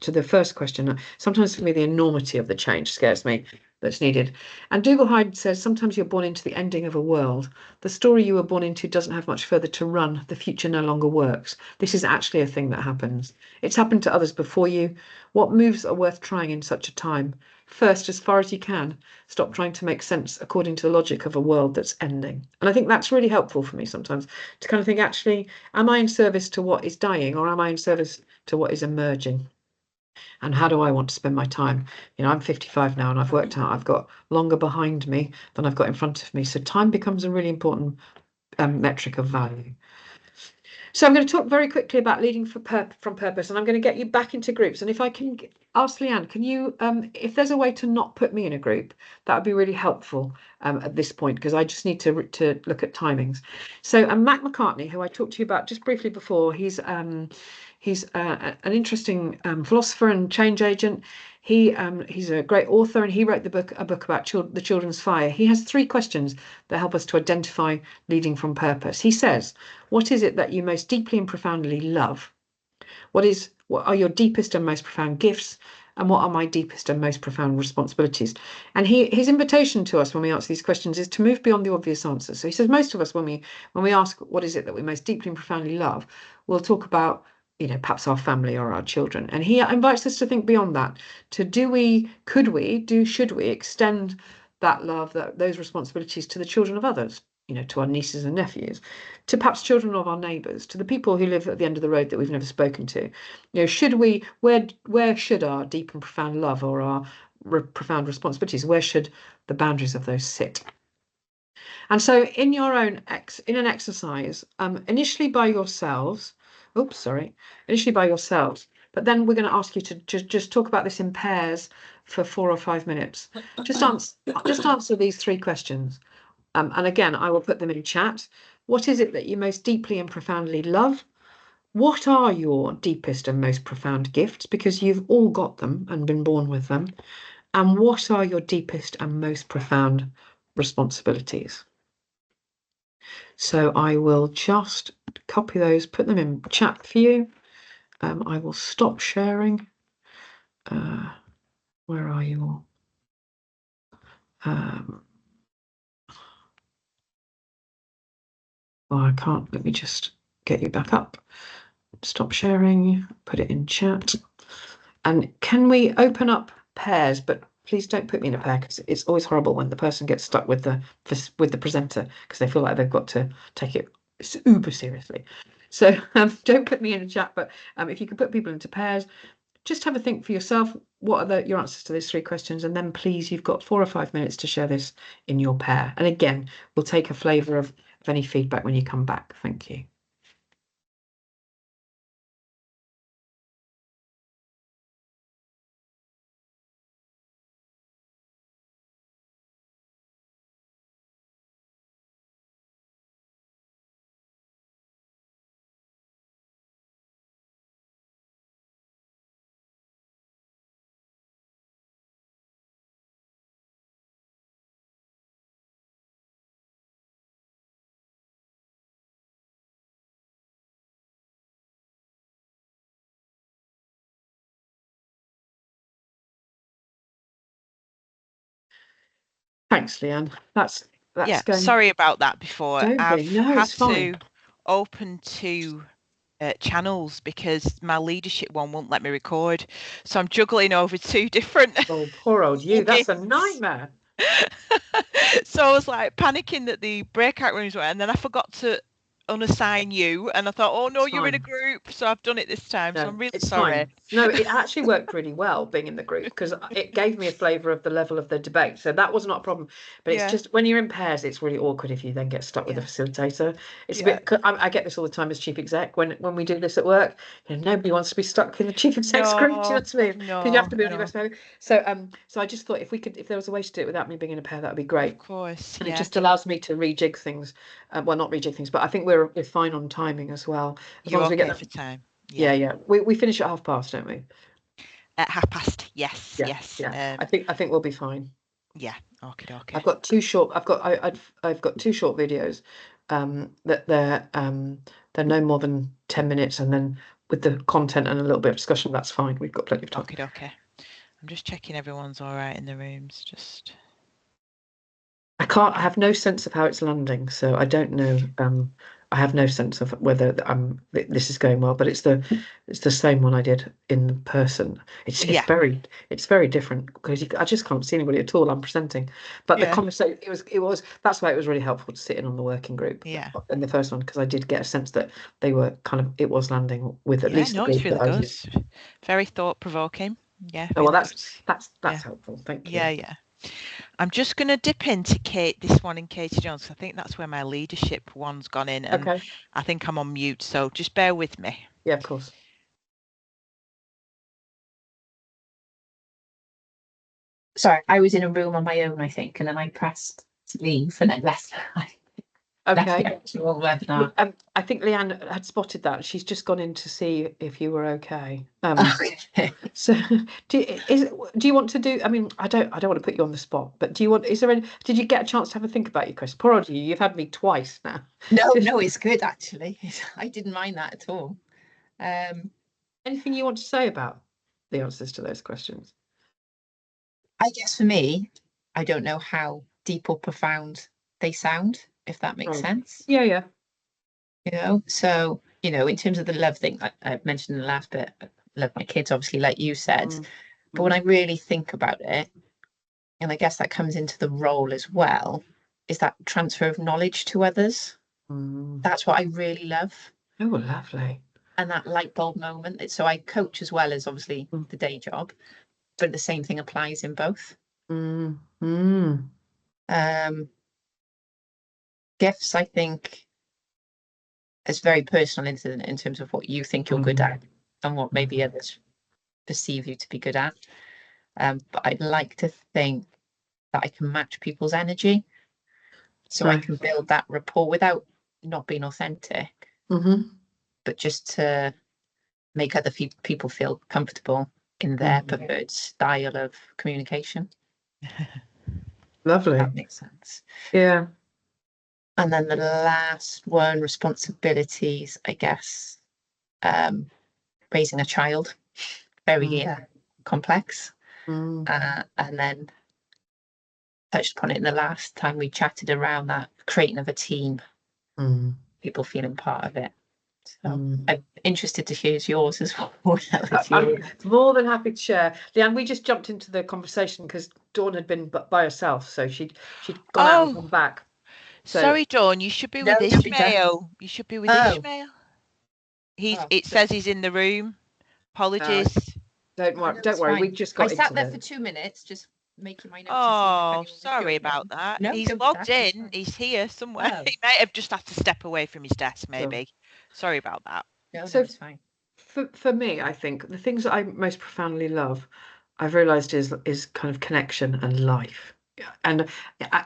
the first question, sometimes for me the enormity of the change scares me that's needed. And Dougal Hinder says, sometimes you're born into the ending of a world. The story you were born into doesn't have much further to run. The future no longer works. This is actually a thing that happens. It's happened to others before you. What moves are worth trying in such a time? First, as far as you can, stop trying to make sense according to the logic of a world that's ending. And I think that's really helpful for me sometimes to kind of think, actually, am I in service to what is dying, or am I in service to what is emerging? And how do I want to spend my time? You know, I'm 55 now, and I've worked out I've got longer behind me than I've got in front of me. So time becomes a really important metric of value. So I'm going to talk very quickly about leading from purpose, and I'm going to get you back into groups. And if I can ask Leanne, can you, if there's a way to not put me in a group, that would be really helpful at this point, because I just need to look at timings. So Mac McCartney, who I talked to you about just briefly before, he's an interesting philosopher and change agent. He's a great author, and he wrote a book about the children's fire. He has 3 questions that help us to identify leading from purpose. He says, what is it that you most deeply and profoundly love? What are your deepest and most profound gifts? And what are my deepest and most profound responsibilities? And his invitation to us when we answer these questions is to move beyond the obvious answers. So he says most of us, when we ask what is it that we most deeply and profoundly love, we'll talk about, you know, perhaps our family or our children. And he invites us to think beyond that, to should we extend that love, those responsibilities to the children of others, you know, to our nieces and nephews, to perhaps children of our neighbours, to the people who live at the end of the road that we've never spoken to. You know, where should our deep and profound love or our profound responsibilities, where should the boundaries of those sit? And so in an exercise, initially by yourselves, but then we're going to ask you to just talk about this in pairs for 4 or 5 minutes. Just answer these 3 questions. And again, I will put them in chat. What is it that you most deeply and profoundly love? What are your deepest and most profound gifts? Because you've all got them and been born with them. And what are your deepest and most profound responsibilities? So I will just copy those, put them in chat for you. I will stop sharing. Where are you all? Well, I can't. Let me just get you back up. Stop sharing, put it in chat. And can we open up pairs? But please don't put me in a pair, because it's always horrible when the person gets stuck with the presenter, because they feel like they've got to take it super seriously. So don't put me in the chat, but if you could put people into pairs, just have a think for yourself. What are your answers to those 3 questions? And then please, you've got 4 or 5 minutes to share this in your pair. And again, we'll take a flavour of any feedback when you come back. Thank you. Thanks, Leanne. That's Yeah, going. sorry about that before. Don't be. I've No, had it's fine. to open 2 channels because my leadership one won't let me record. So I'm juggling over 2 different Oh, poor old you. That's a things. nightmare. So I was like panicking that the breakout rooms were, and then I forgot to unassign you, and I thought, oh no, It's you're in a fine. group. So I've done it this time. So No, I'm really it's sorry. fine. No, it actually worked really well being in the group because it gave me a flavour of the level of the debate. So that was not a problem. But it's Yeah. just when you're in pairs, it's really awkward if you then get stuck with a Yeah. facilitator. It's a Yeah. bit. I get this all the time as chief exec when we do this at work. Nobody wants to be stuck in the chief exec's group. Do you know what I mean? Because you have to be on your best behaviour. So I just thought if there was a way to do it without me being in a pair, that would be great. Of course. And Yeah. it just allows me to rejig things. Well, not rejig things, but I think we're fine on timing as well. As You're long as we okay get for time. Yeah. We finish at 12:30, don't we? At 30:30. Yes. Yeah, Yes. yeah. I think we'll be fine. Yeah. Okay. Okay. I've got 2 short. I've got 2 short videos. That they're no more than 10 minutes, and then with the content and a little bit of discussion, that's fine. We've got plenty of time. Okay. Okay. I'm just checking everyone's all right in the rooms. Just. I have no sense of how it's landing, so I don't know. I have no sense of whether this is going well, but it's the same one I did in person. It's Yeah. very different because I just can't see anybody at all. I'm presenting, but the Yeah. conversation that's why it was really helpful to sit in on the working group. Yeah. In the first one because I did get a sense that they were it was landing with at Yeah. least No, the it's group really that I was good. Very thought-provoking. Yeah. Oh, well, Really that's Yeah. helpful. Thank you. Yeah. Yeah. I'm just going to dip into this one in Katie Jones. I think that's where my leadership one's gone in, and Okay. I think I'm on mute. So just bear with me. Yeah, of course. Sorry, I was in a room on my own, I think, and then I pressed to leave and then left. Left Okay. the actual webinar. I think Leanne had spotted that. She's just gone in to see if you were okay. Okay. So do you want to do? I mean, I don't want to put you on the spot, but do you want? Is there any? Did you get a chance to have a think about you, Chris? Poor old you. You've had me twice now. No, it's good actually. I didn't mind that at all. Anything you want to say about the answers to those questions? I guess for me, I don't know how deep or profound they sound, if that makes Right. sense. Yeah. So, in terms of the love thing, I mentioned in the last bit, I love my kids, obviously, like you said. But when I really think about it, and I guess that comes into the role as well, is that transfer of knowledge to others. That's what I really love. Oh, lovely. And that light bulb moment. So I coach as well as obviously the day job, but the same thing applies in both. Gifts, I think, is very personal in terms of what you think you're good at and what maybe others perceive you to be good at. But I'd like to think that I can match people's energy, so I can build that rapport without not being authentic, but just to make other people feel comfortable in their preferred style of communication. Lovely. That makes sense. Yeah. And then the last one, responsibilities, I guess. Raising a child, very complex. And then touched upon it in the last time we chatted around that creating of a team, people feeling part of it. So I'm interested to hear yours as well. I'm more than happy to share. Leanne, we just jumped into the conversation because Dawn had been by herself, so she'd gone out and come back. So, sorry, Dawn, you should be with Ishmael. You should be with Ishmael. It says he's in the room. Apologies. Don't worry. We just got. I sat there for 2 minutes, just making my notes. Oh, sorry about that. No, he's logged in. He's here somewhere. Oh. He might have just had to step away from his desk, maybe. Sorry about that. No, So it's fine. For me, I think the things that I most profoundly love, I've realised is kind of connection and life, and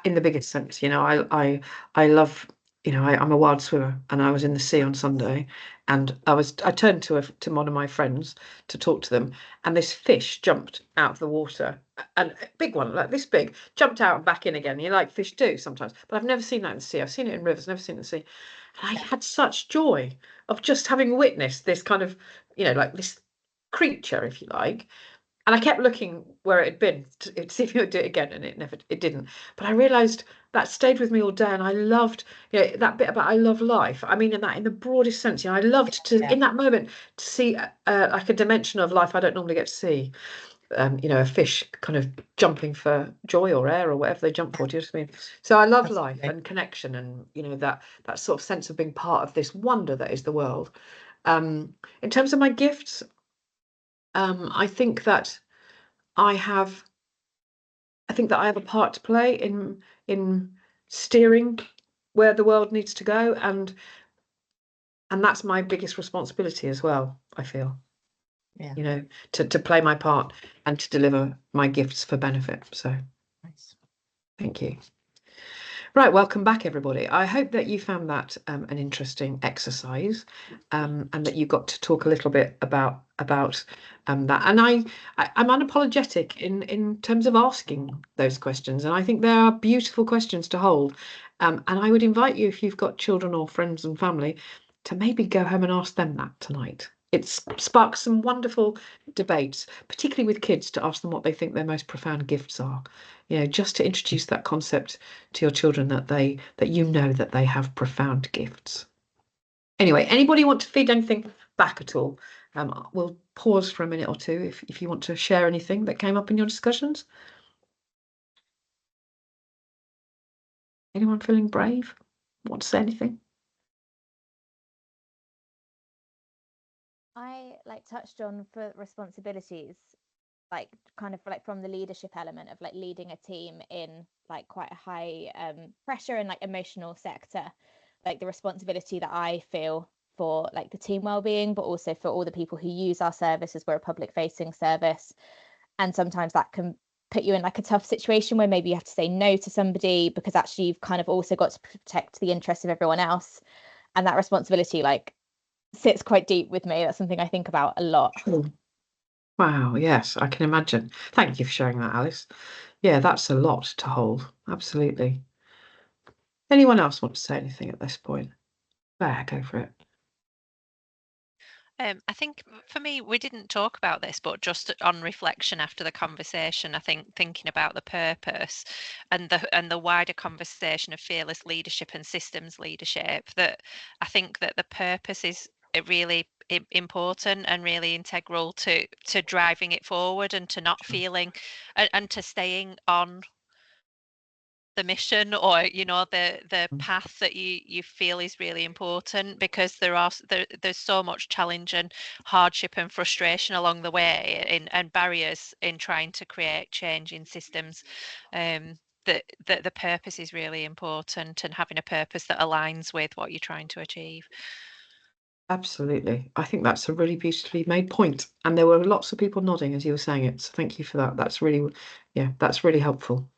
in the biggest sense. You know, I love. You know, I'm a wild swimmer, and I was in the sea on Sunday, and I turned to one of my friends to talk to them, and this fish jumped out of the water, and a big one, like this big, jumped out and back in again. You know, like fish do sometimes, but I've never seen that in the sea. I've seen it in rivers, never seen it in the sea. And I had such joy of just having witnessed this kind of, you know, like this creature, if you like. And I kept looking where it had been to see if it would do it again, and it didn't. But I realised that stayed with me all day, and I loved, you know, that bit about I love life. I mean, in the broadest sense, you know, I loved to in that moment to see like a dimension of life I don't normally get to see. You know, a fish kind of jumping for joy or air or whatever they jump for. Do you know what I mean? So I love life and connection, and you know that sort of sense of being part of this wonder that is the world. In terms of my gifts, I think that I have a part to play in steering where the world needs to go, and that's my biggest responsibility as well, I feel. Yeah. You know, to play my part and to deliver my gifts for benefit. So Nice. Thank you. Right, welcome back, everybody. I hope that you found that an interesting exercise, and that you got to talk a little bit about that. And I'm unapologetic in terms of asking those questions, and I think they are beautiful questions to hold. And I would invite you, if you've got children or friends and family, to maybe go home and ask them that tonight. It sparks some wonderful debates, particularly with kids, to ask them what they think their most profound gifts are. You know, just to introduce that concept to your children, that you know that they have profound gifts. Anyway, anybody want to feed anything back at all? We'll pause for a minute or two if you want to share anything that came up in your discussions. Anyone feeling brave? Want to say anything? I touched on for responsibilities, kind of from the leadership element of leading a team in quite a high pressure and emotional sector, the responsibility that I feel for the team well-being, but also for all the people who use our service, as we're a public facing service. And sometimes that can put you in a tough situation where maybe you have to say no to somebody because actually you've kind of also got to protect the interests of everyone else. And that responsibility sits quite deep with me. That's something I think about a lot. Wow, yes, I can imagine. Thank you for sharing that, Alice. Yeah, that's a lot to hold. Absolutely. Anyone else want to say anything at this point? Claire, go for it. I think for me, we didn't talk about this, but just on reflection after the conversation, I think thinking about the purpose and the wider conversation of fearless leadership and systems leadership, that I think that the purpose is really important and really integral to driving it forward and to not feeling and to staying on the mission, or the path that you feel is really important, because there's so much challenge and hardship and frustration along the way, and barriers in trying to create change in systems. That the purpose is really important, and having a purpose that aligns with what you're trying to achieve. Absolutely. I think that's a really beautifully made point. And there were lots of people nodding as you were saying it. So thank you for that. That's really helpful.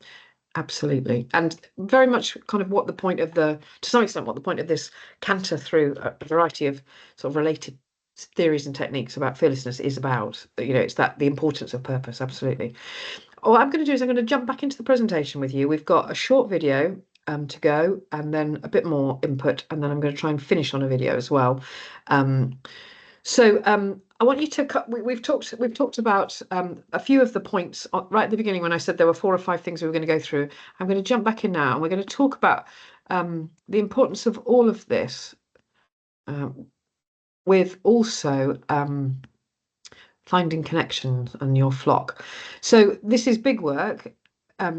Absolutely. And very much kind of to some extent, what the point of this canter through a variety of sort of related theories and techniques about fearlessness is about. You know, it's the importance of purpose. Absolutely. What I'm going to do is I'm going to jump back into the presentation with you. We've got a short video to go, and then a bit more input, and then I'm going to try and finish on a video as well. I want you to we've talked about a few of the points right at the beginning when I said there were 4 or 5 things we were going to go through. I'm going to jump back in now, and we're going to talk about the importance of all of this, with also finding connections and your flock. So this is big work,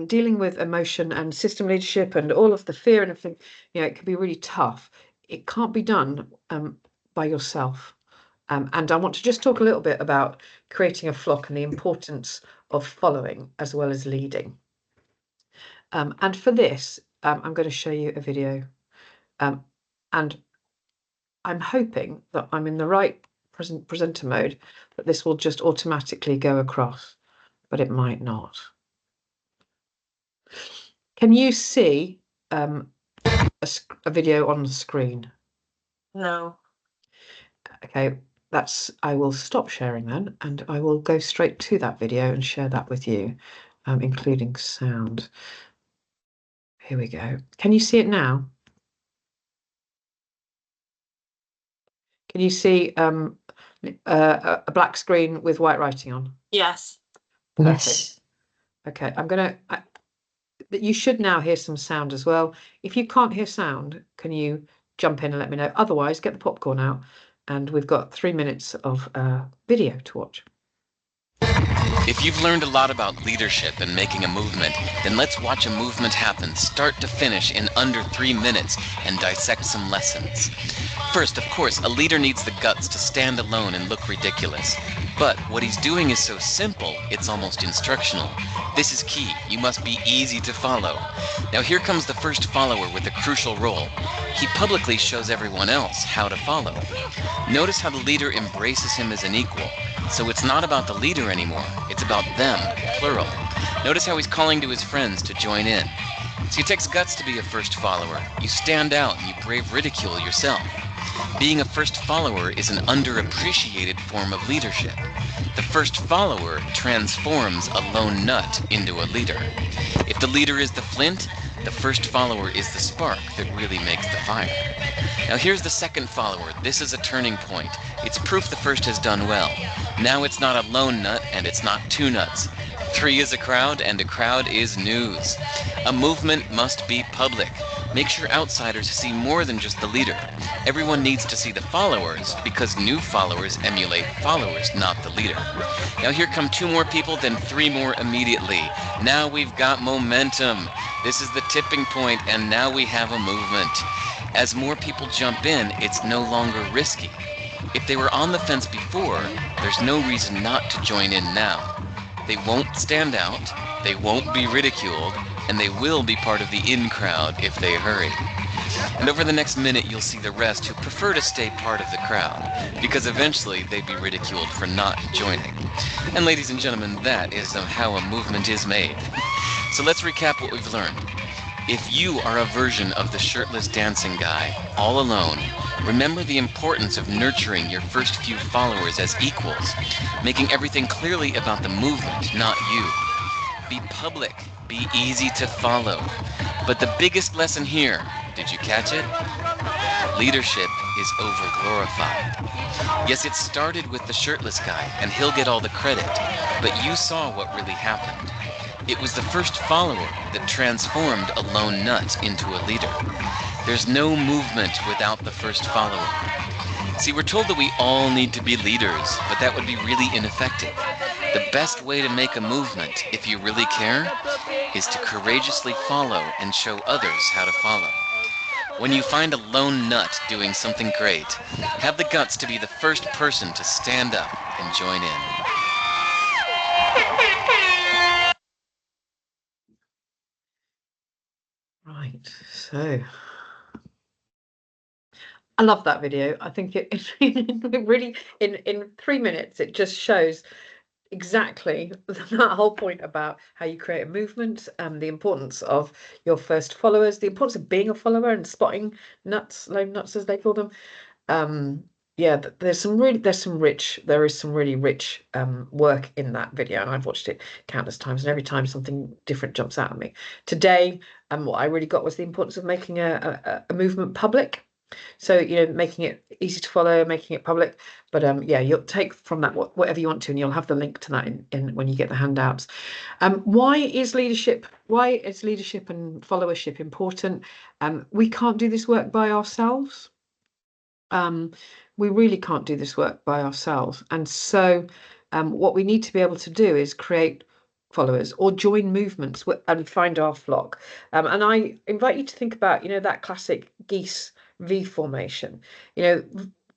dealing with emotion and system leadership and all of the fear and everything. You know, it can be really tough. It can't be done by yourself. And I want to just talk a little bit about creating a flock and the importance of following as well as leading. And for this, I'm going to show you a video. And I'm hoping that I'm in the right presenter mode, that this will just automatically go across, but it might not. Can you see a video on the screen? No. Okay, I will stop sharing then, and I will go straight to that video and share that with you, including sound. Here we go. Can you see it now? Can you see a black screen with white writing on? Yes. Perfect. Yes. Okay, you should now hear some sound as well. If you can't hear sound, can you jump in and let me know? Otherwise, get the popcorn out, and we've got 3 minutes of video to watch. If you've learned a lot about leadership and making a movement, then let's watch a movement happen start to finish in under 3 minutes and dissect some lessons. First, of course, a leader needs the guts to stand alone and look ridiculous. But what he's doing is so simple, it's almost instructional. This is key. You must be easy to follow. Now here comes the first follower with a crucial role. He publicly shows everyone else how to follow. Notice how the leader embraces him as an equal. So it's not about the leader anymore, it's about them, plural. Notice how he's calling to his friends to join in. See, it takes guts to be a first follower. You stand out and you brave ridicule yourself. Being a first follower is an underappreciated form of leadership. The first follower transforms a lone nut into a leader. If the leader is the flint, the first follower is the spark that really makes the fire. Now here's the second follower. This is a turning point. It's proof the first has done well. Now it's not a lone nut and it's not two nuts. 3 is a crowd and a crowd is news. A movement must be public. Make sure outsiders see more than just the leader. Everyone needs to see the followers because new followers emulate followers, not the leader. Now here come 2 more people, then 3 more immediately. Now we've got momentum. This is the tipping point, and now we have a movement. As more people jump in, it's no longer risky. If they were on the fence before, there's no reason not to join in now. They won't stand out, they won't be ridiculed, and they will be part of the in crowd if they hurry. And over the next minute, you'll see the rest who prefer to stay part of the crowd, because eventually they'd be ridiculed for not joining. And ladies and gentlemen, that is how a movement is made. So let's recap what we've learned. If you are a version of the shirtless dancing guy, all alone, remember the importance of nurturing your first few followers as equals, making everything clearly about the movement, not you. Be public, be easy to follow. But the biggest lesson here, did you catch it? Leadership is over-glorified. Yes, it started with the shirtless guy, and he'll get all the credit, but you saw what really happened. It was the first follower that transformed a lone nut into a leader. There's no movement without the first follower. See, we're told that we all need to be leaders, but that would be really ineffective. The best way to make a movement, if you really care, is to courageously follow and show others how to follow. When you find a lone nut doing something great, have the guts to be the first person to stand up and join in. Right, so I love that video. I think it really, in 3 minutes, it just shows exactly that whole point about how you create a movement, the importance of your first followers, the importance of being a follower and spotting nuts, lone nuts as they call them. Yeah, there is some really rich work in that video, and I've watched it countless times, and every time something different jumps out at me. Today, what I really got was the importance of making a movement public. So, making it easy to follow, making it public. But yeah, you'll take from that whatever you want to, and you'll have the link to that in when you get the handouts. Why is leadership and followership important? We can't do this work by ourselves. We really can't do this work by ourselves. And so what we need to be able to do is create followers or join movements and find our flock. And I invite you to think about, that classic geese V formation.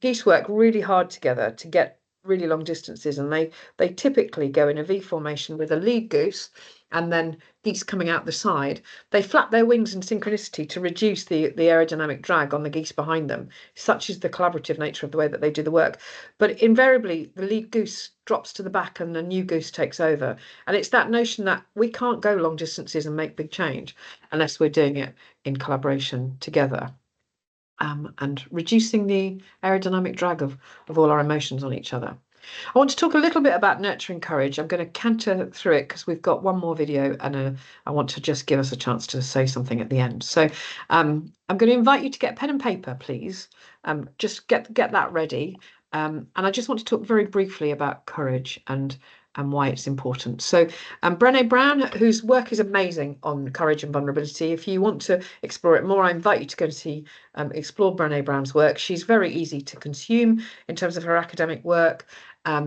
geese work really hard together to get really long distances, and they typically go in a V formation with a lead goose and then geese coming out the side. They flap their wings in synchronicity to reduce the aerodynamic drag on the geese behind them. Such is the collaborative nature of the way that they do the work. But invariably, the lead goose drops to the back and the new goose takes over. And it's that notion that we can't go long distances and make big change unless we're doing it in collaboration together. And reducing the aerodynamic drag of all our emotions on each other. I want to talk a little bit about nurturing courage. I'm going to canter through it because we've got one more video and I want to just give us a chance to say something at the end. So I'm going to invite you to get pen and paper, please. Just get that ready. And I just want to talk very briefly about courage and why it's important. So Brené Brown, whose work is amazing on courage and vulnerability. If you want to explore it more, I invite you to go and see explore Brené Brown's work. She's very easy to consume in terms of her academic work.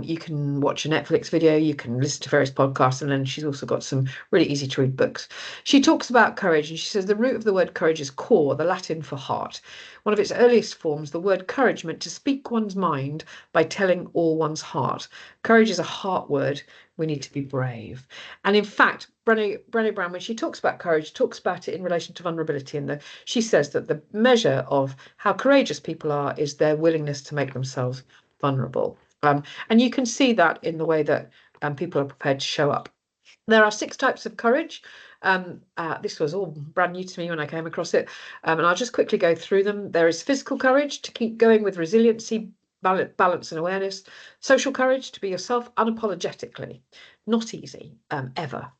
You can watch a Netflix video, you can listen to various podcasts, and then she's also got some really easy to read books. She talks about courage, and she says the root of the word courage is cor, the Latin for heart. One of its earliest forms, the word courage meant to speak one's mind by telling all one's heart. Courage is a heart word. We need to be brave. And in fact, Brené Brown, when she talks about courage, talks about it in relation to vulnerability. And she says that the measure of how courageous people are is their willingness to make themselves vulnerable. And you can see that in the way that people are prepared to show up. There are 6 types of courage. This was all brand new to me when I came across it. And I'll just quickly go through them. There is physical courage, to keep going with resiliency, balance and awareness. Social courage, to be yourself unapologetically. Not easy, ever.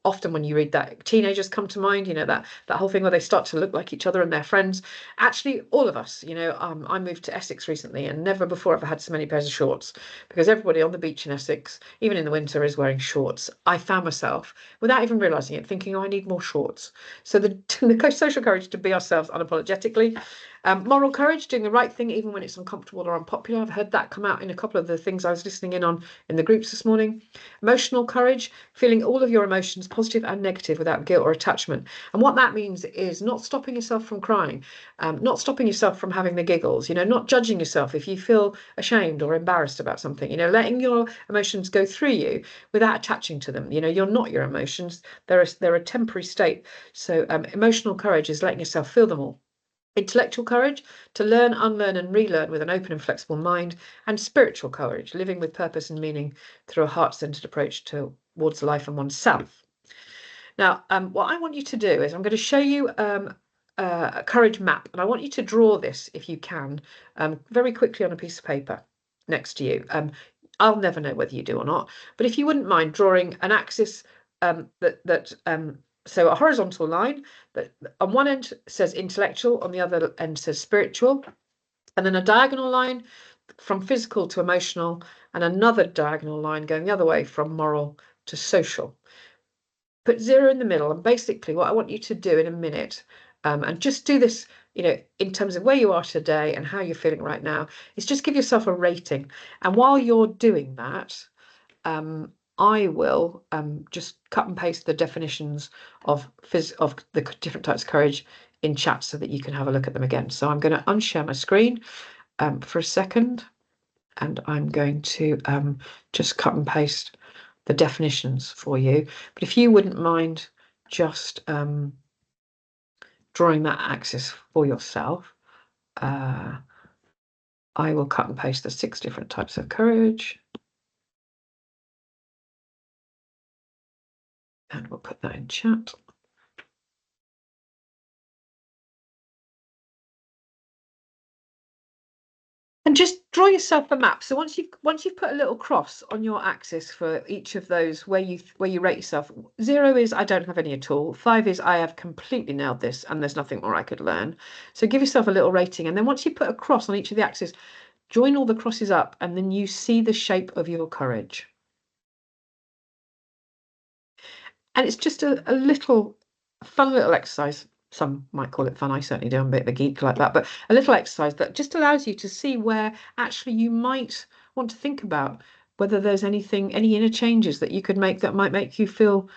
Often when you read that, teenagers come to mind, that whole thing where they start to look like each other and their friends. Actually, all of us, I moved to Essex recently and never before have I had so many pairs of shorts, because everybody on the beach in Essex, even in the winter, is wearing shorts. I found myself, without even realising it, thinking, I need more shorts. So the social courage to be ourselves unapologetically. Moral courage, doing the right thing even when it's uncomfortable or unpopular. I've heard that come out in a couple of the things I was listening in on in the groups this morning. Emotional courage, feeling all of your emotions, positive and negative, without guilt or attachment. And what that means is not stopping yourself from crying, not stopping yourself from having the giggles, not judging yourself if you feel ashamed or embarrassed about something, letting your emotions go through you without attaching to them. You're not your emotions. They're a temporary state. So emotional courage is letting yourself feel them all. Intellectual courage, to learn, unlearn and relearn with an open and flexible mind. And spiritual courage, living with purpose and meaning through a heart-centered approach towards life and oneself. Now, what I want you to do is I'm going to show you a courage map, and I want you to draw this, if you can, very quickly on a piece of paper next to you. I'll never know whether you do or not, but if you wouldn't mind drawing an axis so a horizontal line that on one end says intellectual, on the other end says spiritual, and then a diagonal line from physical to emotional, and another diagonal line going the other way from moral to social. Put 0 in the middle, and basically what I want you to do in a minute, and just do this, in terms of where you are today and how you're feeling right now, is just give yourself a rating. And while you're doing that, I will just cut and paste the definitions of the different types of courage in chat so that you can have a look at them again. So I'm going to unshare my screen for a second, and I'm going to just cut and paste the definitions for you. But if you wouldn't mind just drawing that axis for yourself, I will cut and paste the 6 different types of courage. And we'll put that in chat. And just draw yourself a map. So once you've put a little cross on your axis for each of those where you rate yourself, 0 is I don't have any at all. 5 is I have completely nailed this and there's nothing more I could learn. So give yourself a little rating. And then once you put a cross on each of the axes, join all the crosses up and then you see the shape of your courage. And it's just a fun little exercise. Some might call it fun. I certainly do. I'm a bit of a geek like that. But a little exercise that just allows you to see where actually you might want to think about whether there's any inner changes that you could make that might make it feel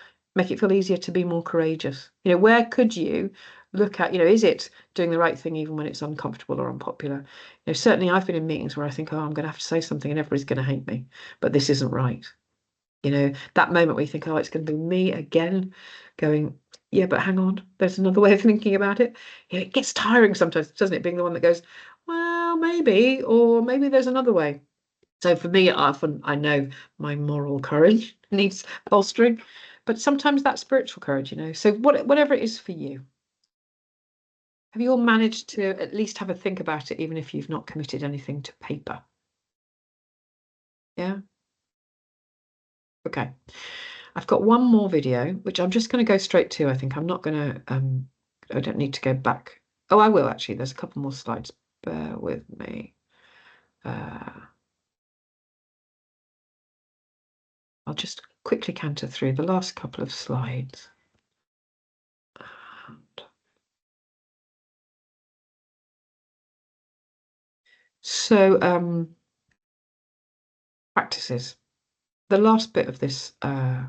easier to be more courageous. Where could you look at, is it doing the right thing even when it's uncomfortable or unpopular? Certainly I've been in meetings where I think, oh, I'm going to have to say something and everybody's going to hate me, but this isn't right. That moment where you think, oh, it's going to be me again, going, yeah, but hang on, there's another way of thinking about it. It gets tiring sometimes, doesn't it? Being the one that goes, well, maybe, or maybe there's another way. So for me, often I know my moral courage needs bolstering, but sometimes that's spiritual courage, So whatever it is for you. Have you all managed to at least have a think about it, even if you've not committed anything to paper? Yeah? Okay. I've got one more video, which I'm just going to go straight to. I think I'm not going to, I don't need to go back. Oh, I will actually. There's a couple more slides. Bear with me. I'll just quickly canter through the last couple of slides. So, practices. The last bit of this, the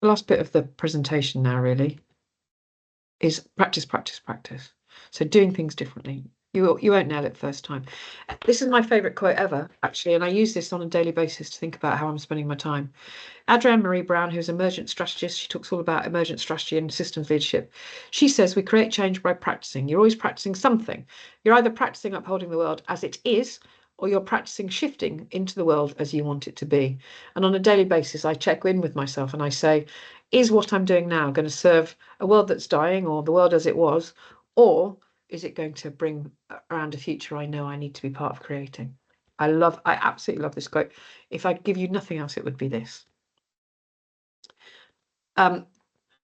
last bit of the presentation now really is practice, practice, practice. So doing things differently. You won't nail it first time. This is my favorite quote ever, actually, and I use this on a daily basis to think about how I'm spending my time. Adrienne Marie Brown, who's an emergent strategist, she talks all about emergent strategy and systems leadership. She says we create change by practicing. You're always practicing something. You're either practicing upholding the world as it is, or you're practicing shifting into the world as you want it to be. And on a daily basis, I check in with myself and I say, is what I'm doing now going to serve a world that's dying or the world as it was, or is it going to bring around a future I know I need to be part of creating? I absolutely love this quote. If I give you nothing else, it would be this. Or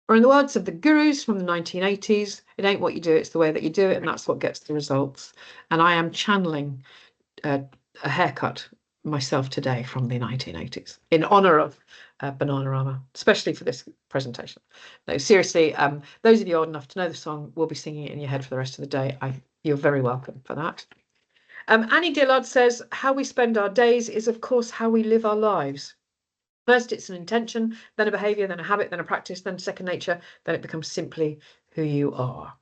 in the words of the gurus from the 1980s, it ain't what you do, it's the way that you do it, and that's what gets the results. And I am channeling a haircut myself today from the 1980s in honor of Bananarama, especially for this presentation. No, seriously, those of you old enough to know the song will be singing it in your head for the rest of the day. You're very welcome for that. Annie Dillard says, how we spend our days is, of course, how we live our lives. First, it's an intention, then a behavior, then a habit, then a practice, then second nature, then it becomes simply who you are.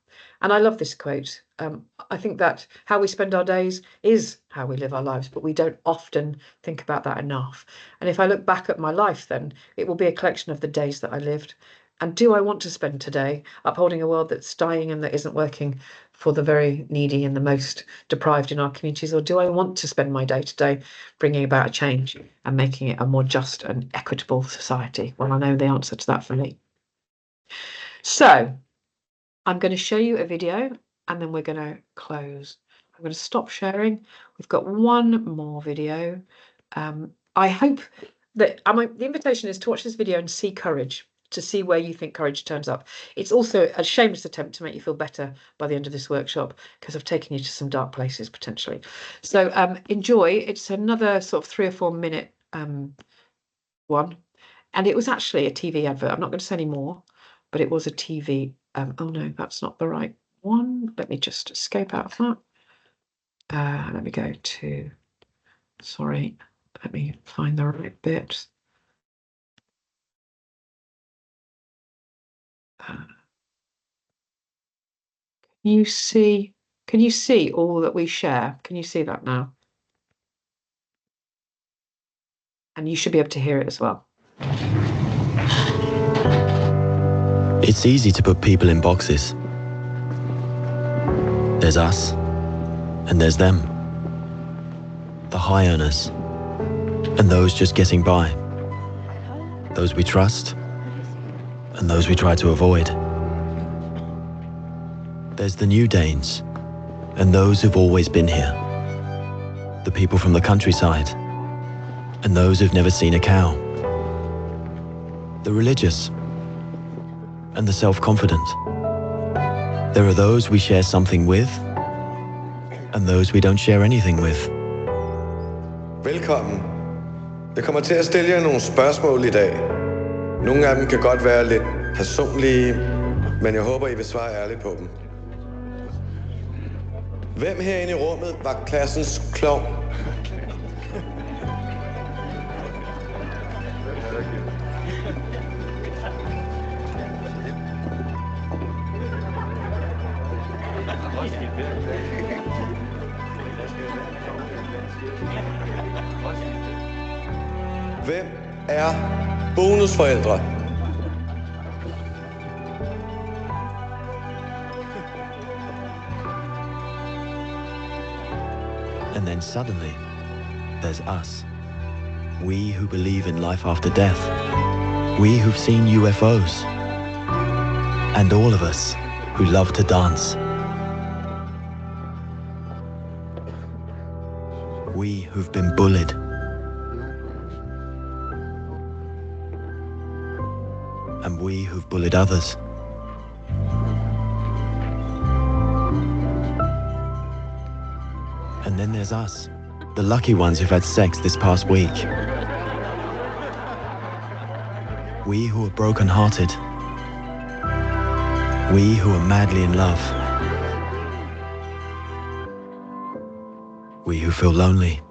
And I love this quote. I think that how we spend our days is how we live our lives, but we don't often think about that enough. And if I look back at my life, then it will be a collection of the days that I lived. And do I want to spend today upholding a world that's dying and that isn't working for the very needy and the most deprived in our communities? Or do I want to spend my day to day bringing about a change and making it a more just and equitable society? Well, I know the answer to that for me. So I'm going to show you a video and then we're going to close. I'm going to stop sharing. We've got one more video. I hope that the invitation is to watch this video and see courage, to see where you think courage turns up. It's also a shameless attempt to make you feel better by the end of this workshop, because I've taken you to some dark places potentially. So enjoy. It's another sort of 3 or 4 minute one. And it was actually a TV advert. I'm not going to say any more, but it was a TV. Oh no, that's not the right one. Let me just escape out of that. Let me go to, sorry, let me find the right bit. Can you see all that we share? Can you see that now? And you should be able to hear it as well. It's easy to put people in boxes. There's us, and there's them. The high earners, and those just getting by. Those we trust, and those we try to avoid. There's the new Danes, and those who've always been here. The people from the countryside, and those who've never seen a cow. The religious, and the self-confident. There are those we share something with, and those we don't share anything with. Velkommen. Jeg kommer til at stille jer nogle spørgsmål i dag. Nogle af dem kan godt være lidt personlige, men jeg håber, I vil svare ærligt på dem. Hvem herinde i rummet var klassens klovn? Hvem er bonusforældre? And then suddenly, there's us. We who believe in life after death. We who've seen UFOs. And all of us who love to dance. We who've been bullied. And we who've bullied others. And then there's us, the lucky ones who've had sex this past week. We who are broken-hearted. We who are madly in love. We who feel lonely.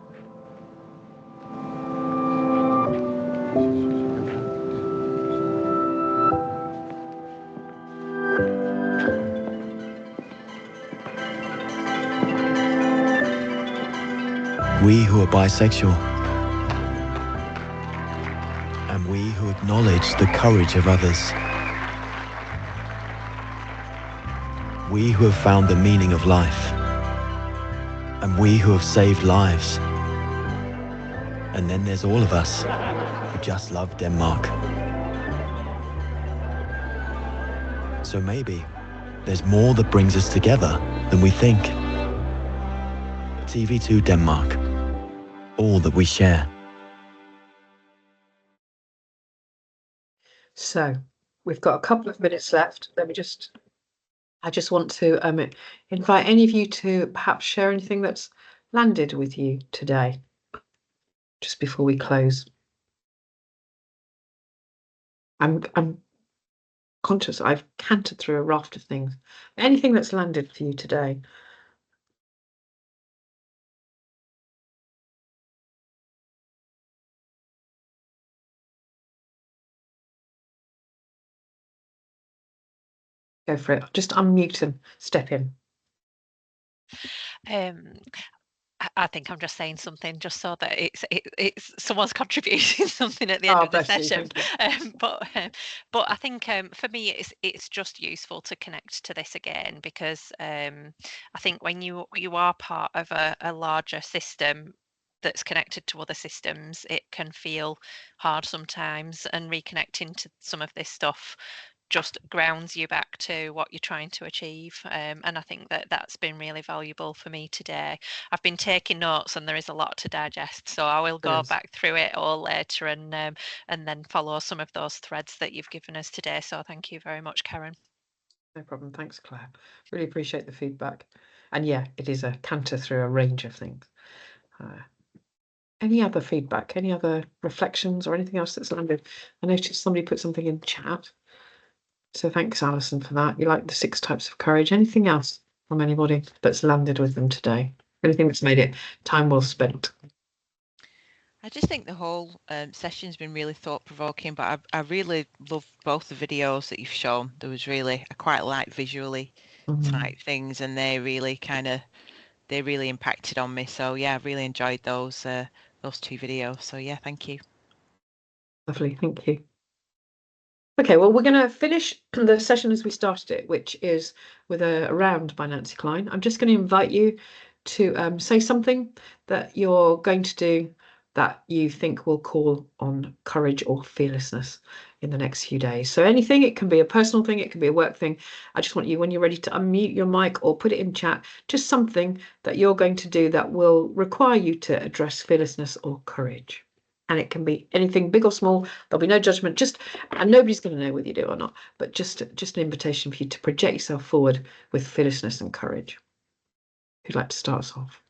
We who are bisexual. And we who acknowledge the courage of others. We who have found the meaning of life. And we who have saved lives. And then there's all of us who just love Denmark. So maybe there's more that brings us together than we think. TV2 Denmark. All that we share. So we've got a couple of minutes left. I just want to invite any of you to perhaps share anything that's landed with you today, just before we close. I'm conscious I've cantered through a raft of things. Anything that's landed for you today? Go for it. Just unmute and step in. I think I'm just saying something just so that it's someone's contributing something at the end of the session. But I think for me it's just useful to connect to this again, because I think when you are part of a larger system that's connected to other systems, it can feel hard sometimes, and reconnecting to some of this stuff just grounds you back to what you're trying to achieve. And I think that's been really valuable for me today. I've been taking notes and there is a lot to digest, so I will go back through it all later and then follow some of those threads that you've given us today. So thank you very much, Karen. No problem. Thanks, Claire. Really appreciate the feedback. And yeah, it is a canter through a range of things. Any other feedback? Any other reflections or anything else that's landed? I noticed somebody put something in chat. So thanks, Alison, for that. You like the 6 types of courage. Anything else from anybody that's landed with them today? Anything that's made it time well spent? I just think the whole session's been really thought-provoking, but I really love both the videos that you've shown. There was really, I quite like visually type things, and they really impacted on me. So yeah, I really enjoyed those 2 videos. So yeah, thank you. Lovely, thank you. Okay, well, we're going to finish the session as we started it, which is with a round by Nancy Klein. I'm just going to invite you to say something that you're going to do that you think will call on courage or fearlessness in the next few days. So anything, it can be a personal thing, it can be a work thing. I just want you, when you're ready, to unmute your mic or put it in chat, just something that you're going to do that will require you to address fearlessness or courage. And it can be anything, big or small. There'll be no judgment, and nobody's going to know whether you do it or not, but just an invitation for you to project yourself forward with fearlessness and courage. Who'd like to start us off?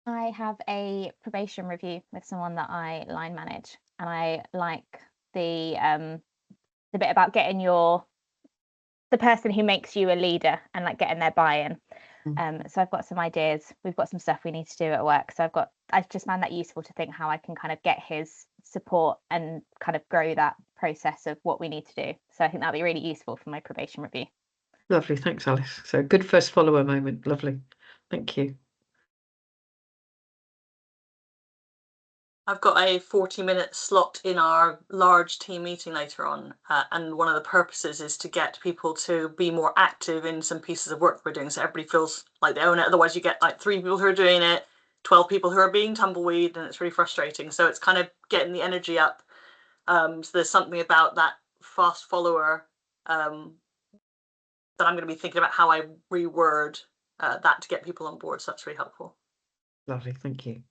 I have a probation review with someone that I line manage, and I like the bit about getting the person who makes you a leader and like getting their buy-in. So I've got some ideas. We've got some stuff we need to do at work. So I just found that useful to think how I can kind of get his support and kind of grow that process of what we need to do. So I think that'll be really useful for my probation review. Lovely, thanks, Alice. So good first follower moment. Lovely, thank you. I've got a 40-minute slot in our large team meeting later on, and one of the purposes is to get people to be more active in some pieces of work we're doing, so everybody feels like they own it. Otherwise you get like 3 people who are doing it, 12 people who are being tumbleweed, and it's really frustrating. So it's kind of getting the energy up. So there's something about that fast follower that I'm going to be thinking about how I reword that to get people on board, so that's really helpful. Lovely, thank you.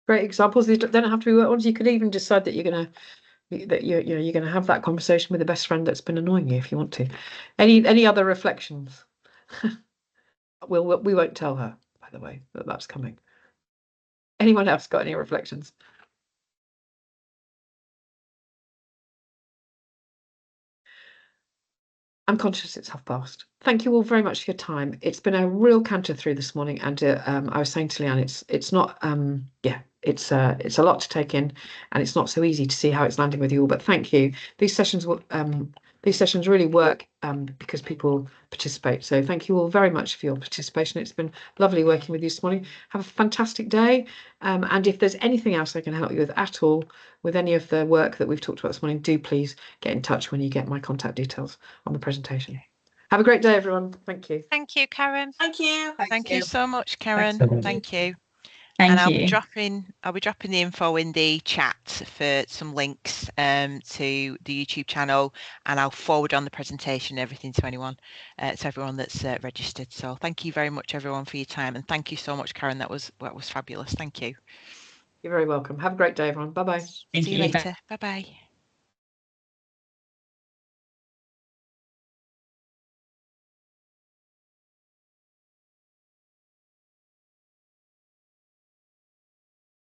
Great examples. They don't have to be work ones. You could even decide that you're going to have that conversation with the best friend that's been annoying you if you want to. Any other reflections? We won't tell her, by the way, that that's coming. Anyone else got any reflections? I'm conscious it's past. Thank you all very much for your time. It's been a real canter through this morning, and I was saying to Leanne, it's not it's a lot to take in, and it's not so easy to see how it's landing with you all. But thank you. These sessions really work because people participate. So thank you all very much for your participation. It's been lovely working with you this morning. Have a fantastic day. And if there's anything else I can help you with at all, with any of the work that we've talked about this morning, do please get in touch when you get my contact details on the presentation. Have a great day, everyone. Thank you. Thank you, Karen. Thank you. Thank you so much, Karen. Thank you. Thank I'll you. be dropping the info in the chat for some links to the YouTube channel, and I'll forward on the presentation, everything to everyone that's registered. So thank you very much, everyone, for your time, and thank you so much, Karen. That was fabulous. Thank you. You're very welcome. Have a great day, everyone. Bye bye. See you later. Bye bye.